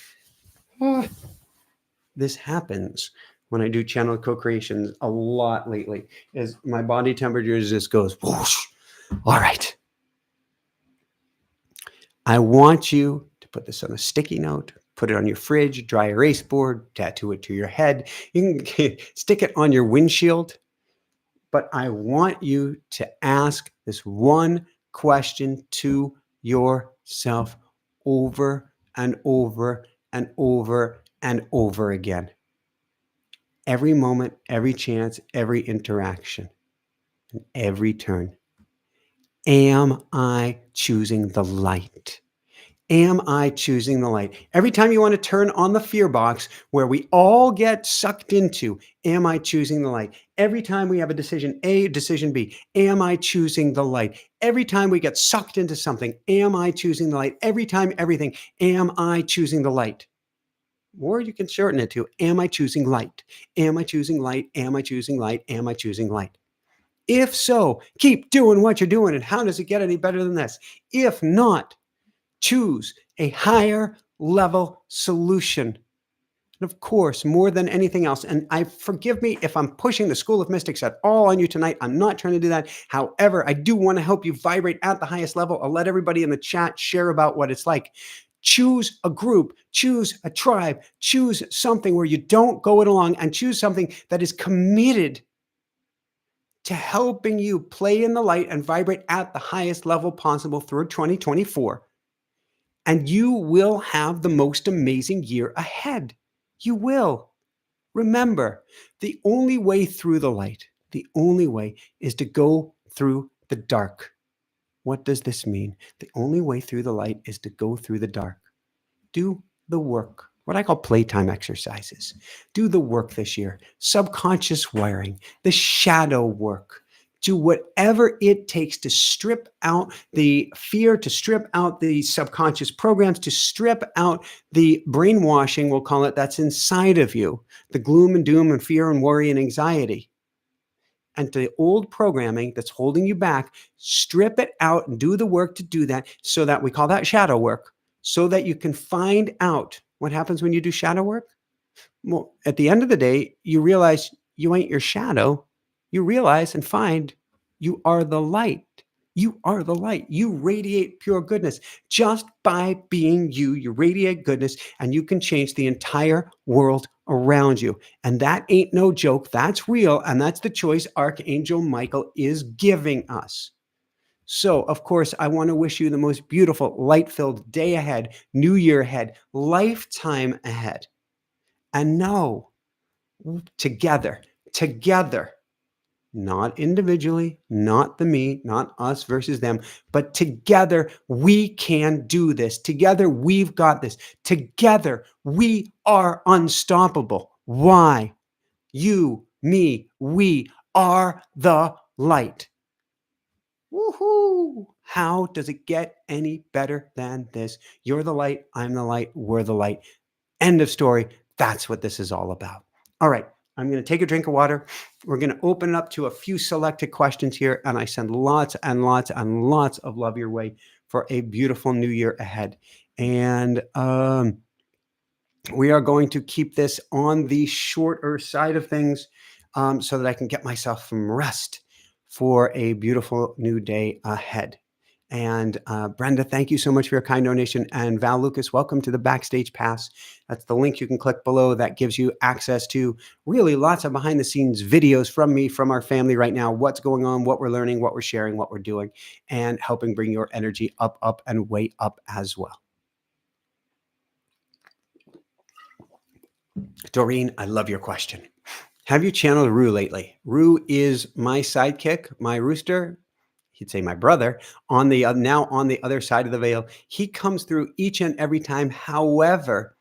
This happens when I do channel co-creations a lot lately, is my body temperature just goes, whoosh. All right. I want you to put this on a sticky note, put it on your fridge, dry erase board, tattoo it to your head. You can stick it on your windshield. But I want you to ask this one question to yourself over and over and over and over again. Every moment, every chance, every interaction, and every turn. Am I choosing the light? Am I choosing the light? Every time you want to turn on the fear box where we all get sucked into, am I choosing the light? Every time we have a decision A, decision B, am I choosing the light? Every time we get sucked into something, am I choosing the light? Every time everything, am I choosing the light? Or you can shorten it to, am I choosing light? Am I choosing light? Am I choosing light? Am I choosing light? If so, keep doing what you're doing. And how does it get any better than this? If not, choose a higher level solution. And of course, more than anything else, and forgive me if I'm pushing the School of Mystics at all on you tonight. I'm not trying to do that. However, I do want to help you vibrate at the highest level. I'll let everybody in the chat share about what it's like. Choose a group, choose a tribe, choose something where you don't go it alone, and choose something that is committed to helping you play in the light and vibrate at the highest level possible through 2024. And you will have the most amazing year ahead. You will. Remember, the only way through the light, the only way is to go through the dark. What does this mean? The only way through the light is to go through the dark. Do the work, what I call playtime exercises. Do the work this year. Subconscious wiring, the shadow work. Do whatever it takes to strip out the fear, to strip out the subconscious programs, to strip out the brainwashing, we'll call it, that's inside of you, the gloom and doom and fear and worry and anxiety. And the old programming that's holding you back, strip it out and do the work to do that, so that we call that shadow work, so that you can find out what happens when you do shadow work. Well, at the end of the day, you realize you ain't your shadow. You realize and find you are the light. You are the light. You radiate pure goodness. Just by being you, you radiate goodness, and you can change the entire world around you. And that ain't no joke. That's real. And that's the choice Archangel Michael is giving us. So, of course, I want to wish you the most beautiful, light-filled day ahead, new year ahead, lifetime ahead. And know, together, not individually, not the me, not us versus them, but together we can do this. Together we've got this. Together we are unstoppable. Why? You, me, we are the light. Woohoo! How does it get any better than this? You're the light, I'm the light, we're the light. End of story. That's what this is all about. All right. I'm going to take a drink of water. We're going to open it up to a few selected questions here. And I send lots and lots and lots of love your way for a beautiful new year ahead. And we are going to keep this on the shorter side of things so that I can get myself some rest for a beautiful new day ahead. And Brenda, thank you so much for your kind donation. And Val Lucas, welcome to the Backstage Pass. That's the link you can click below. That gives you access to really lots of behind the scenes videos from me, from our family right now, what's going on, what we're learning, what we're sharing, what we're doing, and helping bring your energy up, up, and way up as well. Doreen, I love your question. Have you channeled Rue lately? Rue is my sidekick, my rooster. He'd say my brother on the now on the other side of the veil. He comes through each and every time. However,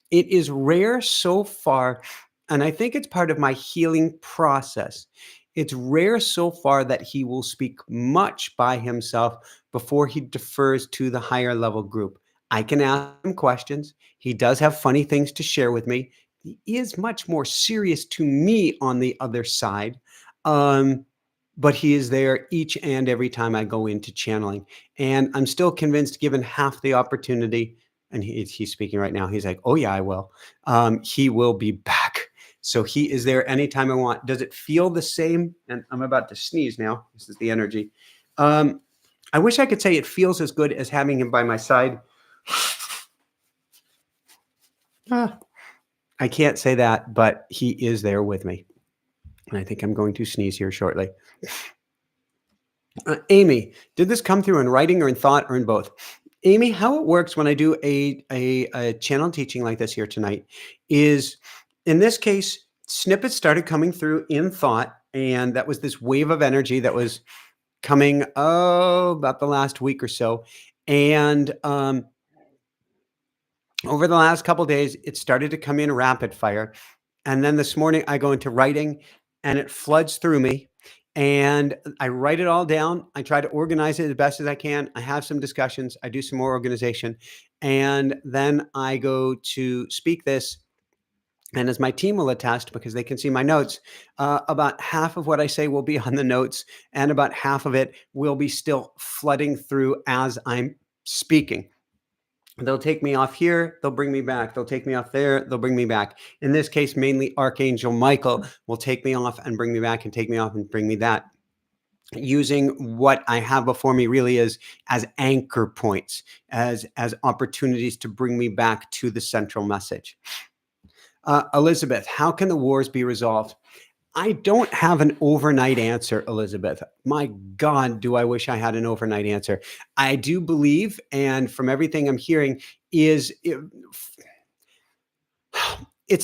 it is rare so far, and I think it's part of my healing process. It's rare so far that he will speak much by himself before he defers to the higher level group. I can ask him questions. He does have funny things to share with me. He is much more serious to me on the other side. But he is there each and every time I go into channeling. And I'm still convinced, given half the opportunity, and he's speaking right now, he's like, oh, yeah, I will. He will be back. So he is there anytime I want. Does it feel the same? And I'm about to sneeze now. This is the energy. I wish I could say it feels as good as having him by my side. I can't say that, but he is there with me. And I think I'm going to sneeze here shortly. Amy, did this come through in writing or in thought or in both? Amy, how it works when I do a channel teaching like this here tonight is, in this case, snippets started coming through in thought. And that was this wave of energy that was coming, about the last week or so. And over the last couple of days, it started to come in rapid fire. And then this morning I go into writing and it floods through me and I write it all down. I try to organize it as best as I can. I have some discussions. I do some more organization. And then I go to speak this. And as my team will attest, because they can see my notes, about half of what I say will be on the notes and about half of it will be still flooding through as I'm speaking. They'll take me off here, they'll bring me back. They'll take me off there, they'll bring me back. In this case, mainly Archangel Michael will take me off and bring me back and take me off and bring me that. Using what I have before me really is as anchor points, as opportunities to bring me back to the central message. Elizabeth, how can the wars be resolved? I don't have an overnight answer, Elizabeth. My God, do I wish I had an overnight answer. I do believe, and from everything I'm hearing, it's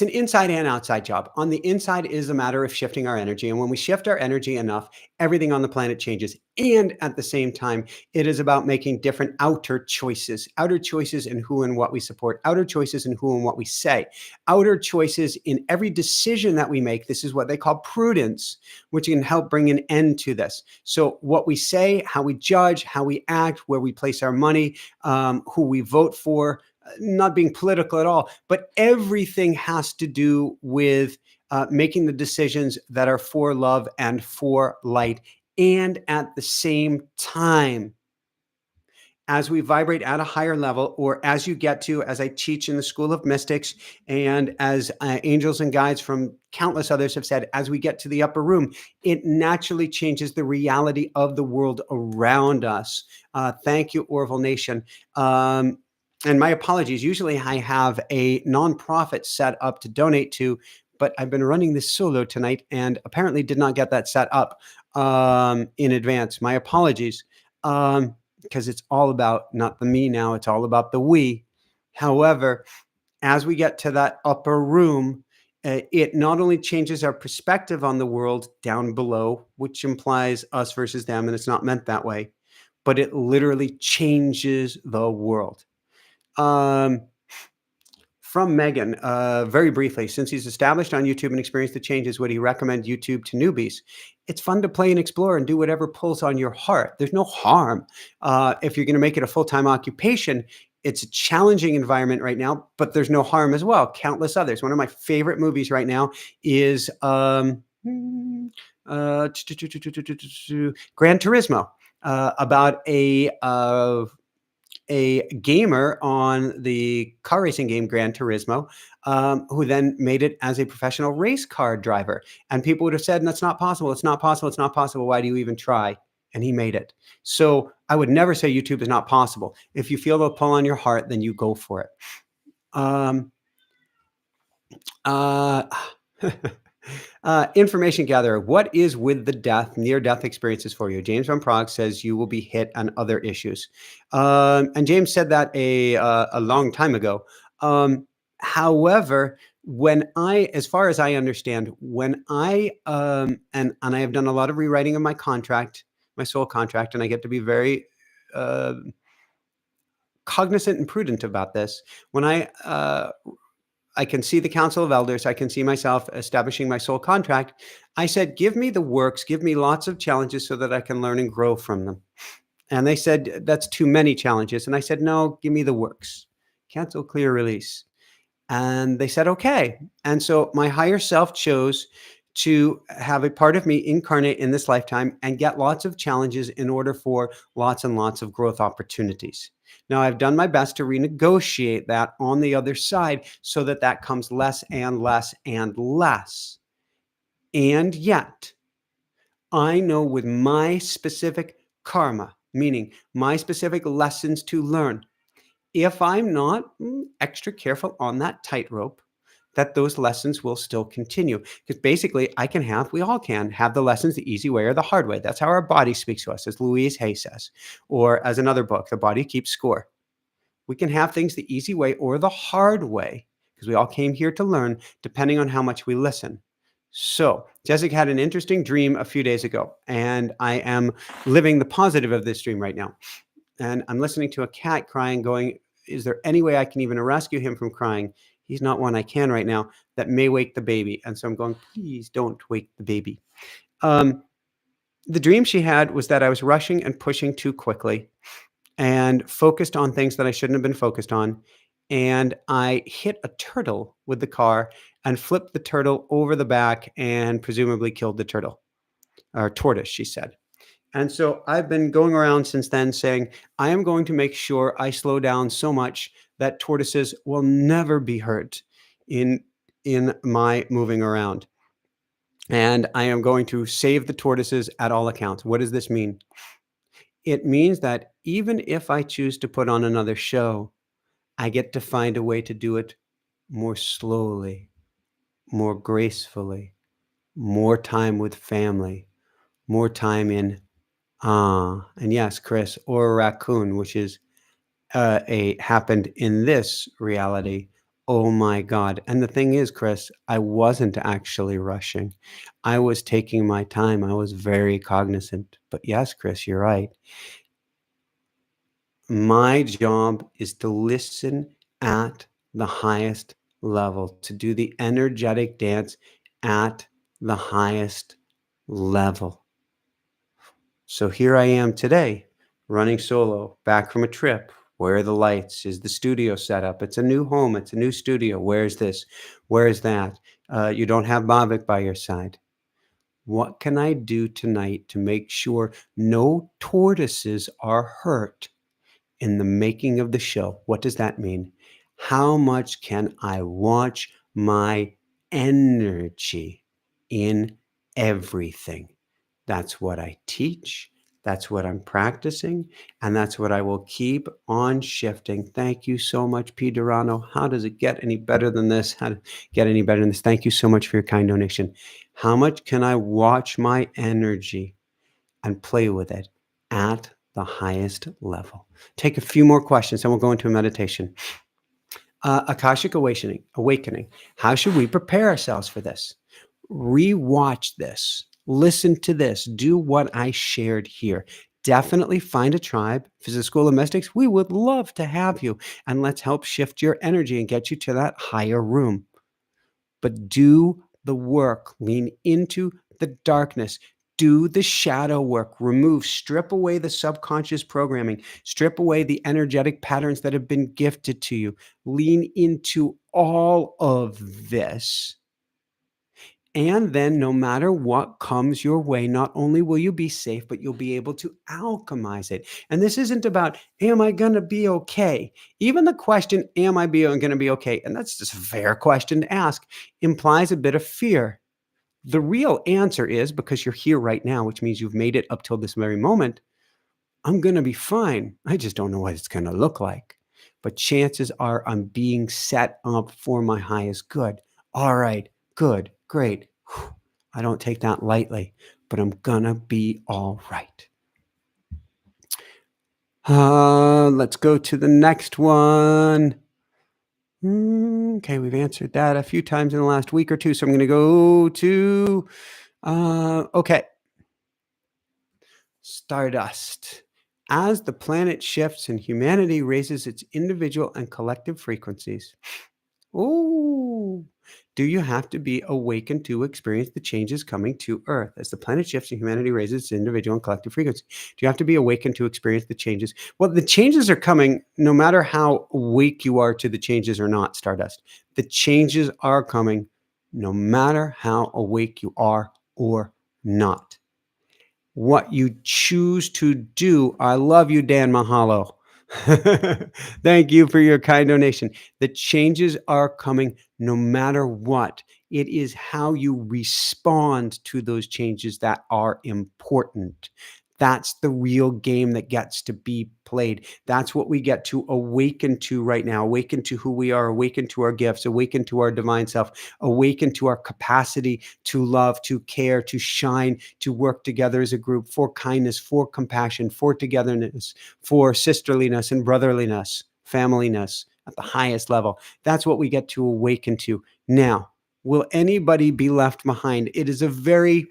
an inside and outside job. On the inside is a matter of shifting our energy. And when we shift our energy enough, everything on the planet changes. And at the same time, it is about making different outer choices in who and what we support, outer choices in who and what we say, outer choices in every decision that we make. This is what they call prudence, which can help bring an end to this. So what we say, how we judge, how we act, where we place our money, who we vote for, not being political at all, but everything has to do with making the decisions that are for love and for light. And at the same time, as we vibrate at a higher level, or as you get to, as I teach in the School of Mystics, and as angels and guides from countless others have said, as we get to the upper room, it naturally changes the reality of the world around us. Thank you, Orville Nation. And my apologies. Usually I have a nonprofit set up to donate to, but I've been running this solo tonight and apparently did not get that set up in advance. My apologies, because it's all about not the me now. It's all about the we. However, as we get to that upper room, it not only changes our perspective on the world down below, which implies us versus them, and it's not meant that way, but it literally changes the world. From from Megan, very briefly. Since he's established on YouTube and experienced the changes, would he recommend YouTube to newbies? It's fun to play and explore and do whatever pulls on your heart. There's no harm. If you're going to make it a full-time occupation, it's a challenging environment right now, but there's no harm as well. Countless others. One of my favorite movies right now is Gran Turismo, about a gamer on the car racing game Gran Turismo, who then made it as a professional race car driver. And people would have said, that's not possible. It's not possible. It's not possible. Why do you even try? And he made it. So I would never say YouTube is not possible. If you feel the pull on your heart, then you go for it. Information gatherer, what is with the near-death experiences for you? James Van Prague says you will be hit on other issues. And James said that a long time ago. However, as far as I understand, when I, and I have done a lot of rewriting of my contract, my soul contract, and I get to be very cognizant and prudent about this. When I can see the Council of Elders. I can see myself establishing my soul contract. I said, give me the works, give me lots of challenges so that I can learn and grow from them. And they said, that's too many challenges. And I said, no, give me the works. Cancel, clear, release. And they said, okay. And so my higher self chose to have a part of me incarnate in this lifetime and get lots of challenges in order for lots and lots of growth opportunities. Now, I've done my best to renegotiate that on the other side so that that comes less and less and less. And yet, I know with my specific karma, meaning my specific lessons to learn, if I'm not extra careful on that tightrope, that those lessons will still continue. Because basically, we all can have the lessons the easy way or the hard way. That's how our body speaks to us, as Louise Hay says, or as another book, The Body Keeps Score. We can have things the easy way or the hard way, because we all came here to learn, depending on how much we listen. So Jessica had an interesting dream a few days ago, and I am living the positive of this dream right now. And I'm listening to a cat crying, going, is there any way I can even rescue him from crying? He's not one I can right now. That may wake the baby. And so I'm going, please don't wake the baby. The dream she had was that I was rushing and pushing too quickly and focused on things that I shouldn't have been focused on. And I hit a turtle with the car and flipped the turtle over the back and presumably killed the turtle, or tortoise, she said. And so I've been going around since then saying, I am going to make sure I slow down so much that tortoises will never be hurt in my moving around. And I am going to save the tortoises at all accounts. What does this mean? It means that even if I choose to put on another show, I get to find a way to do it more slowly, more gracefully, more time with family, more time in and yes, Chris, or a raccoon, which is happened in this reality. Oh my God. And the thing is, Chris, I wasn't actually rushing. I was taking my time. I was very cognizant. But yes, Chris, you're right. My job is to listen at the highest level, to do the energetic dance at the highest level. So here I am today, running solo, back from a trip. Where are the lights? Is the studio set up? It's a new home. It's a new studio. Where's this? Where's that? You don't have Bhavik by your side. What can I do tonight to make sure no tortoises are hurt in the making of the show? What does that mean? How much can I watch my energy in everything? That's what I teach. That's what I'm practicing. And that's what I will keep on shifting. Thank you so much, P. Durano. How does it get any better than this? How to get any better than this? Thank you so much for your kind donation. How much can I watch my energy and play with it at the highest level? Take a few more questions and we'll go into a meditation. Akashic awakening. How should we prepare ourselves for this? Rewatch this. Listen to this. Do what I shared here. definitely find a tribe. If it's a school of mystics, we would love to have you. And let's help shift your energy and get you to that higher room. But do the work, lean into the darkness, do the shadow work, strip away the subconscious programming, strip away the energetic patterns that have been gifted to you. Lean into all of this. And then, no matter what comes your way, not only will you be safe, but you'll be able to alchemize it. And this isn't about, am I going to be okay? Even the question, am I going to be okay? And that's just a fair question to ask, implies a bit of fear. The real answer is, because you're here right now, which means you've made it up till this very moment, I'm going to be fine. I just don't know what it's going to look like. But chances are I'm being set up for my highest good. All right, good, great. Whew. I don't take that lightly, but I'm going to be all right. Let's go to the next one. Okay, we've answered that a few times in the last week or two, so I'm going to go to, okay. Stardust. As the planet shifts and humanity raises its individual and collective frequencies, oh, do you have to be awakened to experience the changes coming to Earth? As the planet shifts and humanity raises its individual and collective frequency, do you have to be awakened to experience the changes? Well, the changes are coming no matter how awake you are to the changes or not, Stardust. The changes are coming no matter how awake you are or not. What you choose to do. I love you, Dan Mahalo. Thank you for your kind donation. The changes are coming no matter what. It is how you respond to those changes that are important. That's the real game that gets to be played. That's what we get to awaken to right now. Awaken to who we are, awaken to our gifts, awaken to our divine self, awaken to our capacity to love, to care, to shine, to work together as a group for kindness, for compassion, for togetherness, for sisterliness and brotherliness, familyness at the highest level. That's what we get to awaken to. Now, will anybody be left behind? It is a very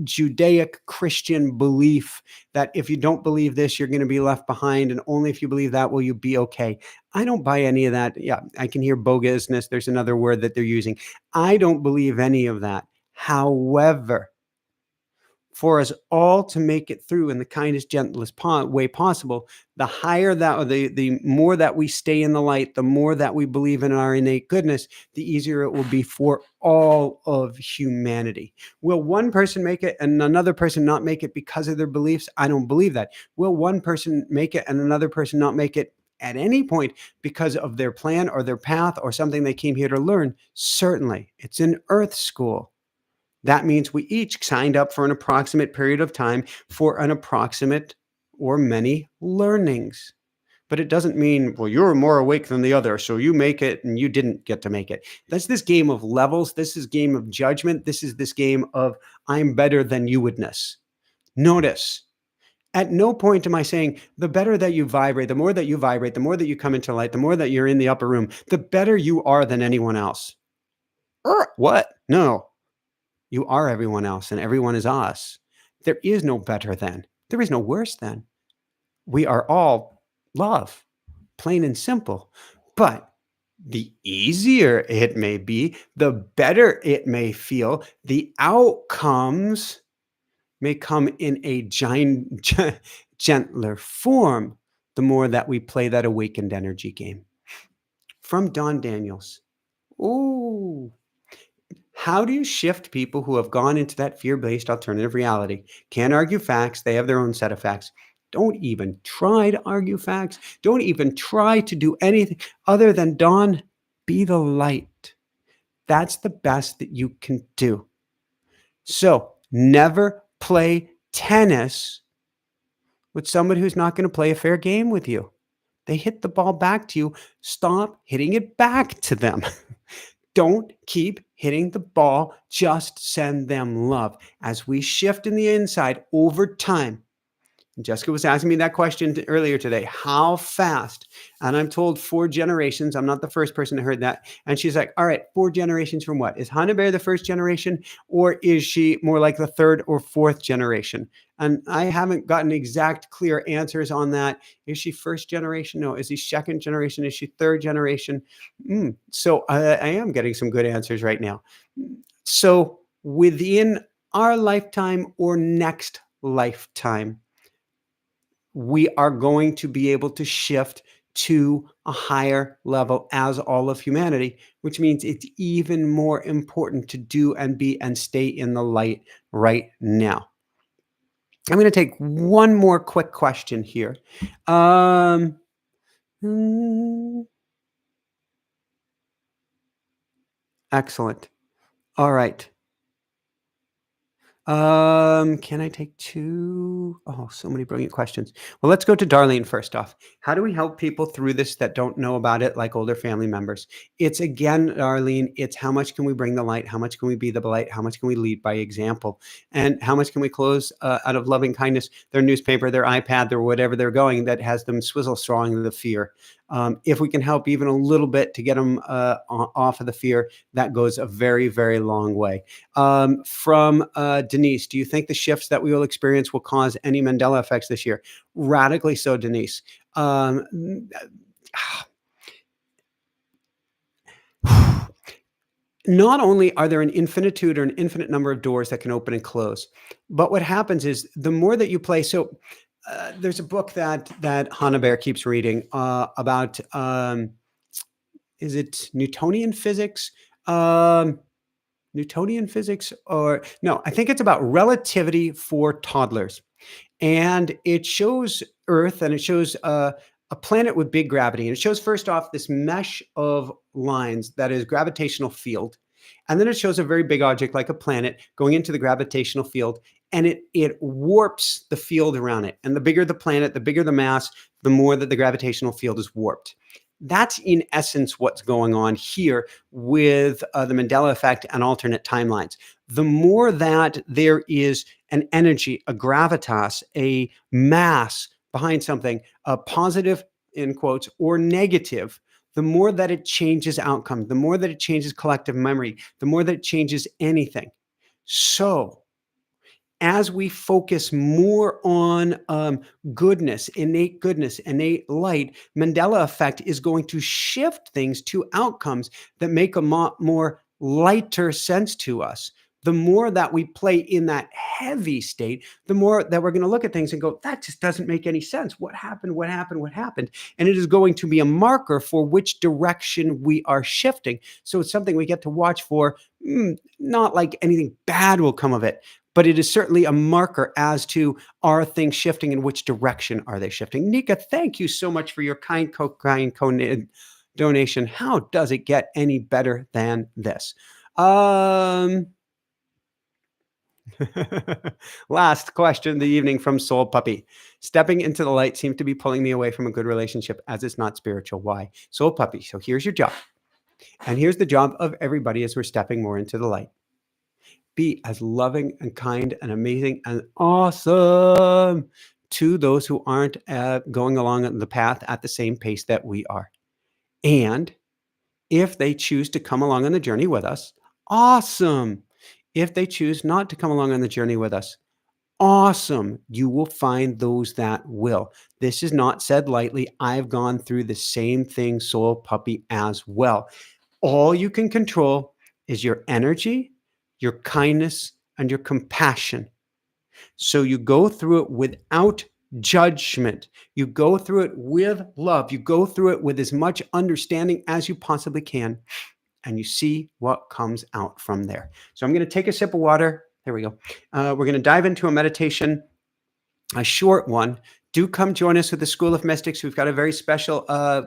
Judaic Christian belief that if you don't believe this, you're going to be left behind. And only if you believe that will you be okay. I don't buy any of that. Yeah, I can hear bogusness. There's another word that they're using. I don't believe any of that. However, for us all to make it through in the kindest, gentlest way possible, the higher that, or the more that we stay in the light, the more that we believe in our innate goodness, the easier it will be for all of humanity. Will one person make it and another person not make it because of their beliefs? I don't believe that. Will one person make it and another person not make it at any point because of their plan or their path or something they came here to learn? Certainly. It's an earth school. That means we each signed up for an approximate period of time for an approximate or many learnings. But it doesn't mean, well, you're more awake than the other, so you make it and you didn't get to make it. That's this game of levels. This is game of judgment. This is this game of I'm better than you woulddness. Notice, at no point am I saying the better that you vibrate, the more that you vibrate, the more that you come into light, the more that you're in the upper room, the better you are than anyone else. What? No. You are everyone else, and everyone is us. There is no better than. There is no worse than. We are all love, plain and simple. But the easier it may be, the better it may feel, the outcomes may come in a gentler form, the more that we play that awakened energy game. From Don Daniels. Ooh. How do you shift people who have gone into that fear-based alternative reality? Can't argue facts. They have their own set of facts. Don't even try to argue facts. Don't even try to do anything other than, Dawn, be the light. That's the best that you can do. So never play tennis with somebody who's not going to play a fair game with you. They hit the ball back to you. Stop hitting it back to them. Don't keep hitting the ball. Just send them love. As we shift in the inside over time, Jessica was asking me that question earlier today. How fast? And I'm told 4 generations. I'm not the first person to heard that. And she's like, all right, 4 generations from what? Is Hannah Bear the first generation, or is she more like the third or fourth generation? And I haven't gotten exact, clear answers on that. Is she first generation? No. Is she second generation? Is she third generation? So I am getting some good answers right now. So within our lifetime or next lifetime, we are going to be able to shift to a higher level as all of humanity, which means it's even more important to do and be and stay in the light right now. I'm going to take one more quick question here. Excellent. All right. Can I take 2? Oh, so many brilliant questions. Well, let's go to Darlene first off. How do we help people through this that don't know about it, like older family members? It's again, Darlene, it's how much can we bring the light? How much can we be the light? How much can we lead by example? And how much can we close out of loving kindness their newspaper, their iPad, their whatever they're going that has them swizzle strawing the fear? If we can help even a little bit to get them off of the fear, that goes a very, very long way. From Denise, do you think the shifts that we will experience will cause any Mandela effects this year? Radically so, Denise. Not only are there an infinitude or an infinite number of doors that can open and close, but what happens is the more that you play. So there's a book that Hannah Bear keeps reading about. Is it Newtonian physics? Newtonian physics, or no, I think it's about relativity for toddlers. And it shows Earth, and it shows a planet with big gravity. And it shows first off this mesh of lines that is gravitational field. And then it shows a very big object like a planet going into the gravitational field, and it warps the field around it. And the bigger the planet, the bigger the mass, the more that the gravitational field is warped. That's in essence what's going on here with the Mandela effect and alternate timelines. The more that there is an energy, a gravitas, a mass behind something, a positive in quotes or negative, the more that it changes outcome, the more that it changes collective memory, the more that it changes anything. So as we focus more on goodness, innate light, Mandela effect is going to shift things to outcomes that make a more lighter sense to us. The more that we play in that heavy state, the more that we're going to look at things and go, that just doesn't make any sense. What happened? What happened? What happened? And it is going to be a marker for which direction we are shifting. So it's something we get to watch for. Not like anything bad will come of it, but it is certainly a marker as to are things shifting and which direction are they shifting. Nika, thank you so much for your kind donation. How does it get any better than this? Last question of the evening from Soul Puppy. Stepping into the light seems to be pulling me away from a good relationship as it's not spiritual. Why? Soul Puppy, so here's your job. And here's the job of everybody as we're stepping more into the light. Be as loving and kind and amazing and awesome to those who aren't going along the path at the same pace that we are. And if they choose to come along on the journey with us, awesome. If they choose not to come along on the journey with us, awesome. You will find those that will. This is not said lightly. I've gone through the same thing, Soul Puppy, as well. All you can control is your energy, your kindness, and your compassion. So you go through it without judgment. You go through it with love. You go through it with as much understanding as you possibly can. And you see what comes out from there. So I'm going to take a sip of water. There we go. We're going to dive into a meditation, a short one. Do come join us with the School of Mystics. We've got a very special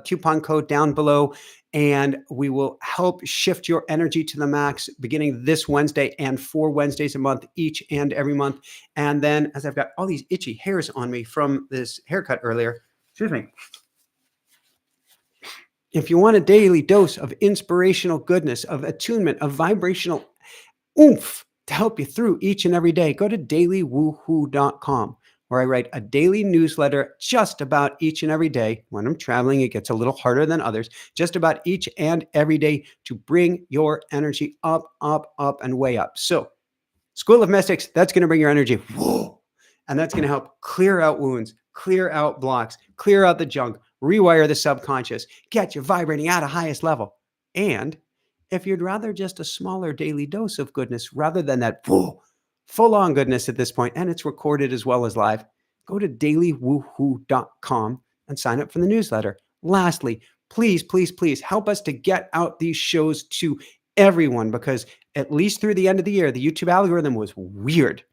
coupon code down below, and we will help shift your energy to the max beginning this Wednesday and 4 Wednesdays a month, each and every month. And then, as I've got all these itchy hairs on me from this haircut earlier, excuse me. If you want a daily dose of inspirational goodness, of attunement, of vibrational oomph to help you through each and every day, go to dailywoohoo.com. where I write a daily newsletter just about each and every day. When I'm traveling, it gets a little harder than others, just about each and every day to bring your energy up, up, up, and way up. So, School of Mystics, that's going to bring your energy. Whoa, and that's going to help clear out wounds, clear out blocks, clear out the junk, rewire the subconscious, get you vibrating at a highest level. And if you'd rather just a smaller daily dose of goodness rather than that full on goodness at this point, and it's recorded as well as live, go to dailywoohoo.com and sign up for the newsletter. Lastly, please, please, please help us to get out these shows to everyone, because at least through the end of the year, the YouTube algorithm was weird.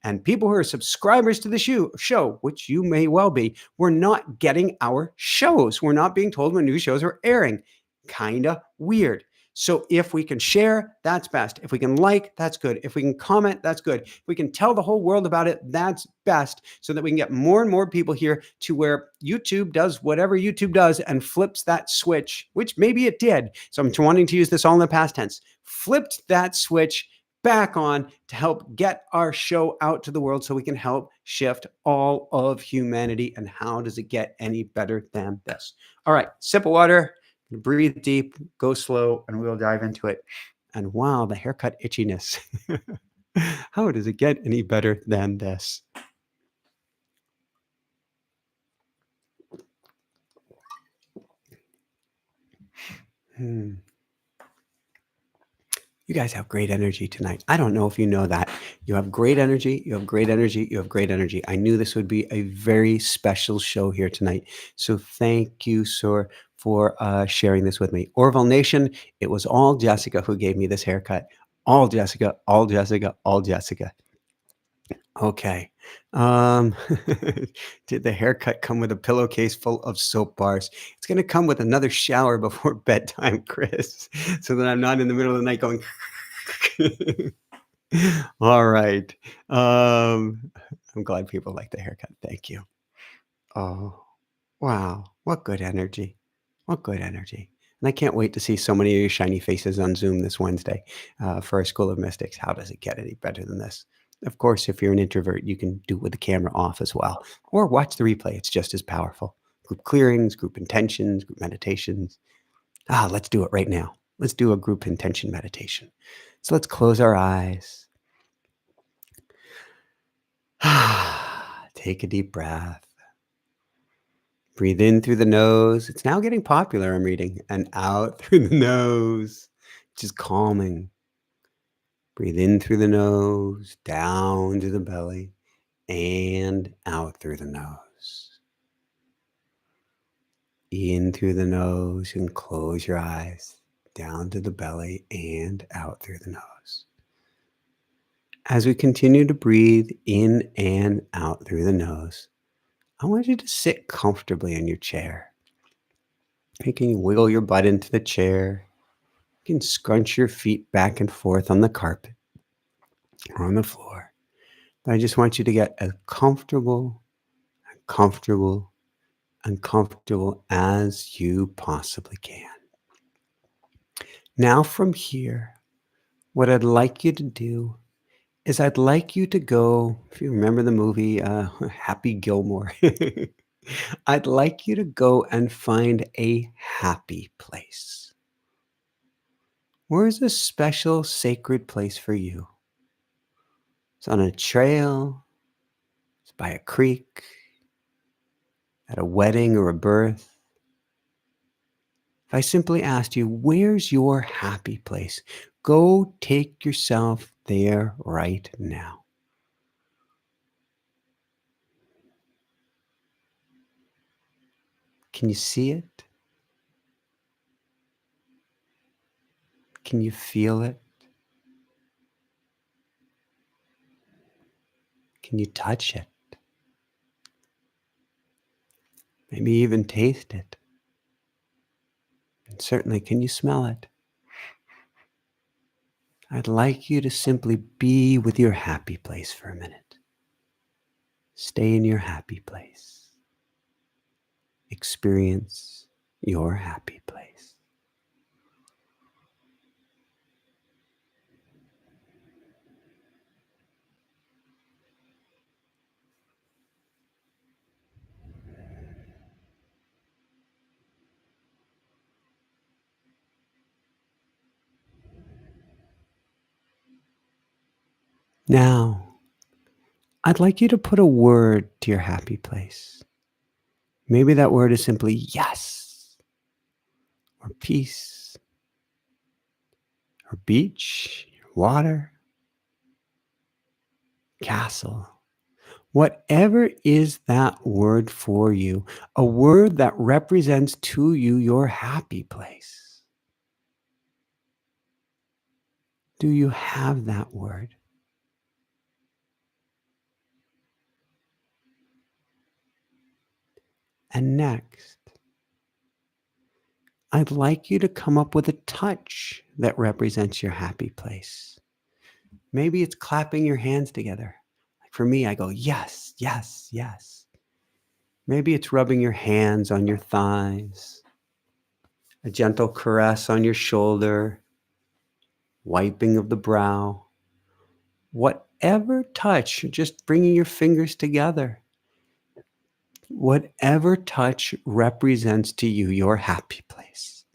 And people who are subscribers to the show, which you may well be, we're not getting our shows. We're not being told when new shows are airing. Kinda weird. So if we can share, that's best. If we can like, that's good. If we can comment, that's good. If we can tell the whole world about it, that's best, so that we can get more and more people here to where YouTube does whatever YouTube does and flips that switch, which maybe it did. So I'm wanting to use this all in the past tense. Flipped that switch back on to help get our show out to the world so we can help shift all of humanity. And how does it get any better than this? All right, sip of water, breathe deep, go slow, and we'll dive into it. And wow, the haircut itchiness. How does it get any better than this? You guys have great energy tonight. I don't know if you know that. You have great energy. You have great energy. You have great energy. I knew this would be a very special show here tonight. So thank you, sir, for sharing this with me. Orville Nation, it was all Jessica who gave me this haircut. All Jessica, all Jessica, all Jessica. Okay. Um, did the haircut come with a pillowcase full of soap bars? It's going to come with another shower before bedtime, Chris, so that I'm not in the middle of the night going. All right. I'm glad people like the haircut. Thank you. Oh, wow. What good energy. What good energy. And I can't wait to see so many of your shiny faces on Zoom this Wednesday for our School of Mystics. How does it get any better than this? Of course, if you're an introvert, you can do it with the camera off as well, or watch the replay. It's just as powerful. Group clearings, group intentions, group meditations. Let's do it right now. Let's do a group intention meditation. So let's close our eyes. Take a deep breath. Breathe in through the nose. It's now getting popular, I'm reading. And out through the nose, which is calming. Breathe in through the nose, down to the belly, and out through the nose. In through the nose and close your eyes, down to the belly and out through the nose. As we continue to breathe in and out through the nose, I want you to sit comfortably in your chair. You can wiggle your butt into the chair. You can scrunch your feet back and forth on the carpet or on the floor. But I just want you to get as comfortable as you possibly can. Now from here, what I'd like you to do is I'd like you to go, if you remember the movie Happy Gilmore, I'd like you to go and find a happy place. Where is a special sacred place for you? It's on a trail, it's by a creek, at a wedding or a birth. If I simply asked you, where's your happy place? Go take yourself there right now. Can you see it? Can you feel it? Can you touch it? Maybe even taste it. And certainly, can you smell it? I'd like you to simply be with your happy place for a minute. Stay in your happy place. Experience your happy place. Now, I'd like you to put a word to your happy place. Maybe that word is simply yes, or peace, or beach, water, castle. Whatever is that word for you, a word that represents to you your happy place. Do you have that word? And next, I'd like you to come up with a touch that represents your happy place. Maybe it's clapping your hands together. Like for me, I go, yes, yes, yes. Maybe it's rubbing your hands on your thighs, a gentle caress on your shoulder, wiping of the brow. Whatever touch, just bringing your fingers together. Whatever touch represents to you your happy place.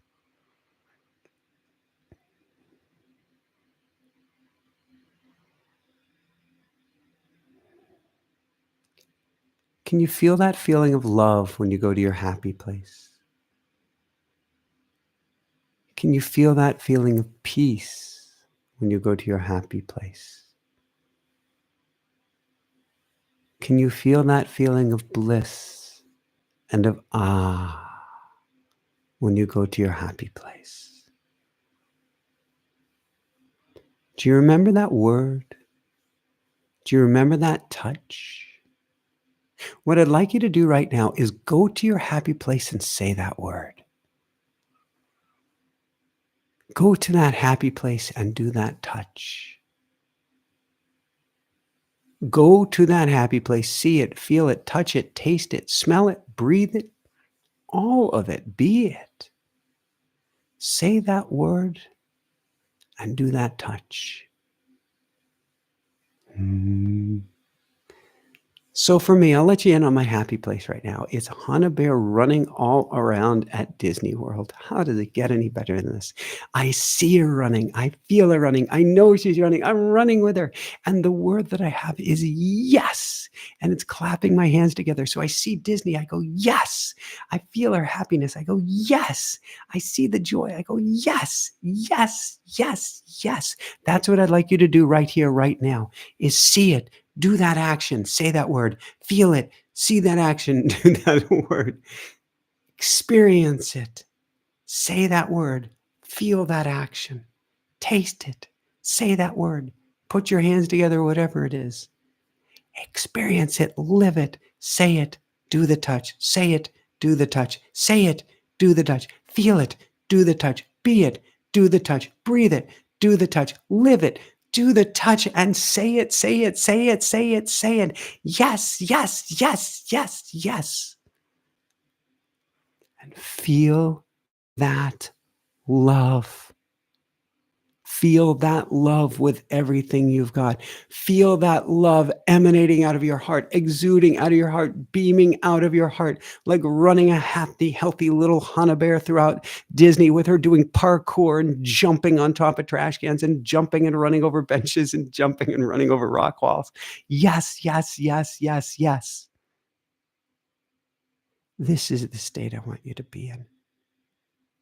Can you feel that feeling of love when you go to your happy place? Can you feel that feeling of peace when you go to your happy place? Can you feel that feeling of bliss and of when you go to your happy place? Do you remember that word? Do you remember that touch? What I'd like you to do right now is go to your happy place and say that word. Go to that happy place and do that touch. Go to that happy place, see it, feel it, touch it, taste it, smell it, breathe it, all of it, be it. Say that word and do that touch. So for me, I'll let you in on my happy place right now. It's Hannah Bear running all around at Disney World. How does it get any better than this? I see her running. I feel her running. I know she's running. I'm running with her. And the word that I have is yes. And it's clapping my hands together. So I see Disney. I go, yes. I feel her happiness. I go, yes. I see the joy. I go, yes, yes, yes, yes. That's what I'd like you to do right here, right now, is see it. Do that action, say that word, feel it, see that action, do that word, experience it, say that word, feel that action, taste it, say that word, put your hands together, whatever it is, experience it, live it, say it, do the touch, say it, do the touch, say it, do the touch, feel it, do the touch, be it, do the touch, breathe it, do the touch, live it, do the touch and say it, say it, say it, say it, say it. Yes, yes, yes, yes, yes. And feel that love. Feel that love with everything you've got. Feel that love emanating out of your heart, exuding out of your heart, beaming out of your heart, like running a happy, healthy little Hannah Bear throughout Disney with her doing parkour and jumping on top of trash cans and jumping and running over benches and jumping and running over rock walls. Yes, yes, yes, yes, yes. This is the state I want you to be in.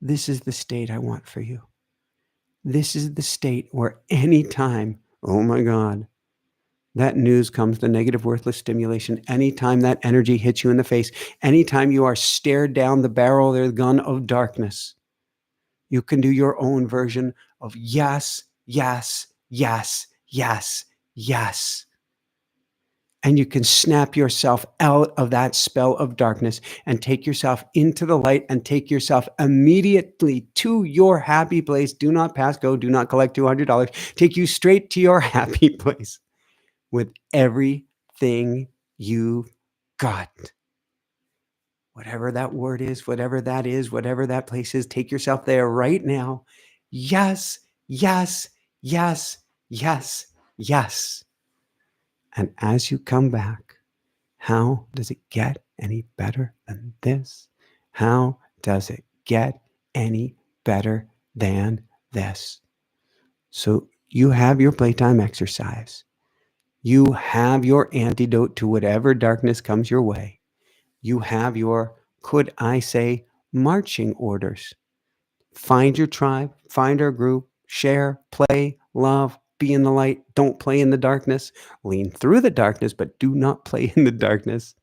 This is the state I want for you. This is the state where anytime, oh my God, that news comes, the negative, worthless stimulation, anytime that energy hits you in the face, anytime you are stared down the barrel or the gun of darkness, you can do your own version of yes, yes, yes, yes, yes. And you can snap yourself out of that spell of darkness and take yourself into the light and take yourself immediately to your happy place. Do not pass go. Do not collect $200. Take you straight to your happy place with everything you've got. Whatever that word is, whatever that is, whatever that place is, take yourself there right now. Yes, yes, yes, yes, yes. And as you come back, how does it get any better than this? How does it get any better than this? So you have your playtime exercise. You have your antidote to whatever darkness comes your way. You have your, could I say, marching orders. Find your tribe, find our group, share, play, love, be in the light. Don't play in the darkness. Lean through the darkness, but do not play in the darkness.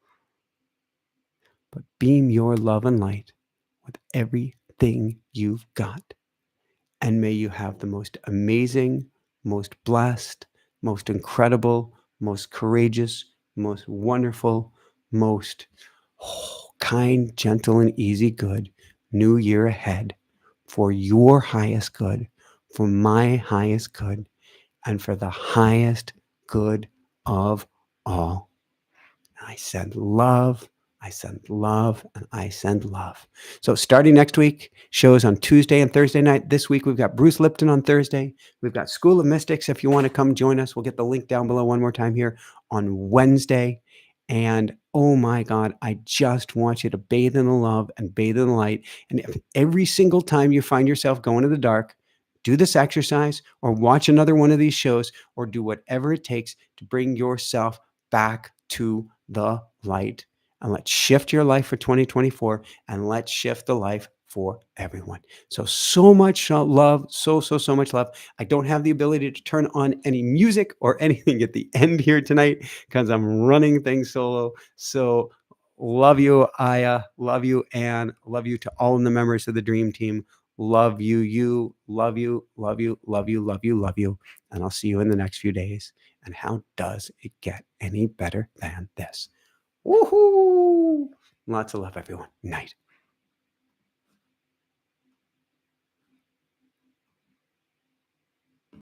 But beam your love and light with everything you've got. And may you have the most amazing, most blessed, most incredible, most courageous, most wonderful, most kind, gentle, and easy good new year ahead for your highest good, for my highest good, and for the highest good of all. I send love, I send love, and I send love. So starting next week, shows on Tuesday and Thursday night. This week, we've got Bruce Lipton on Thursday. We've got School of Mystics. If you want to come join us, we'll get the link down below one more time here on Wednesday. And oh my God, I just want you to bathe in the love and bathe in the light. And if every single time you find yourself going to the dark, do this exercise or watch another one of these shows or do whatever it takes to bring yourself back to the light. And let's shift your life for 2024 and let's shift the life for everyone. So much love, so much love. I don't have the ability to turn on any music or anything at the end here tonight because I'm running things solo. So love you, Aya. Love you, Anne. Love you to all of the members of the Dream Team. Love you, love you, love you, love you, love you, love you. And I'll see you in the next few days. And how does it get any better than this? Woohoo! Lots of love, everyone. Night.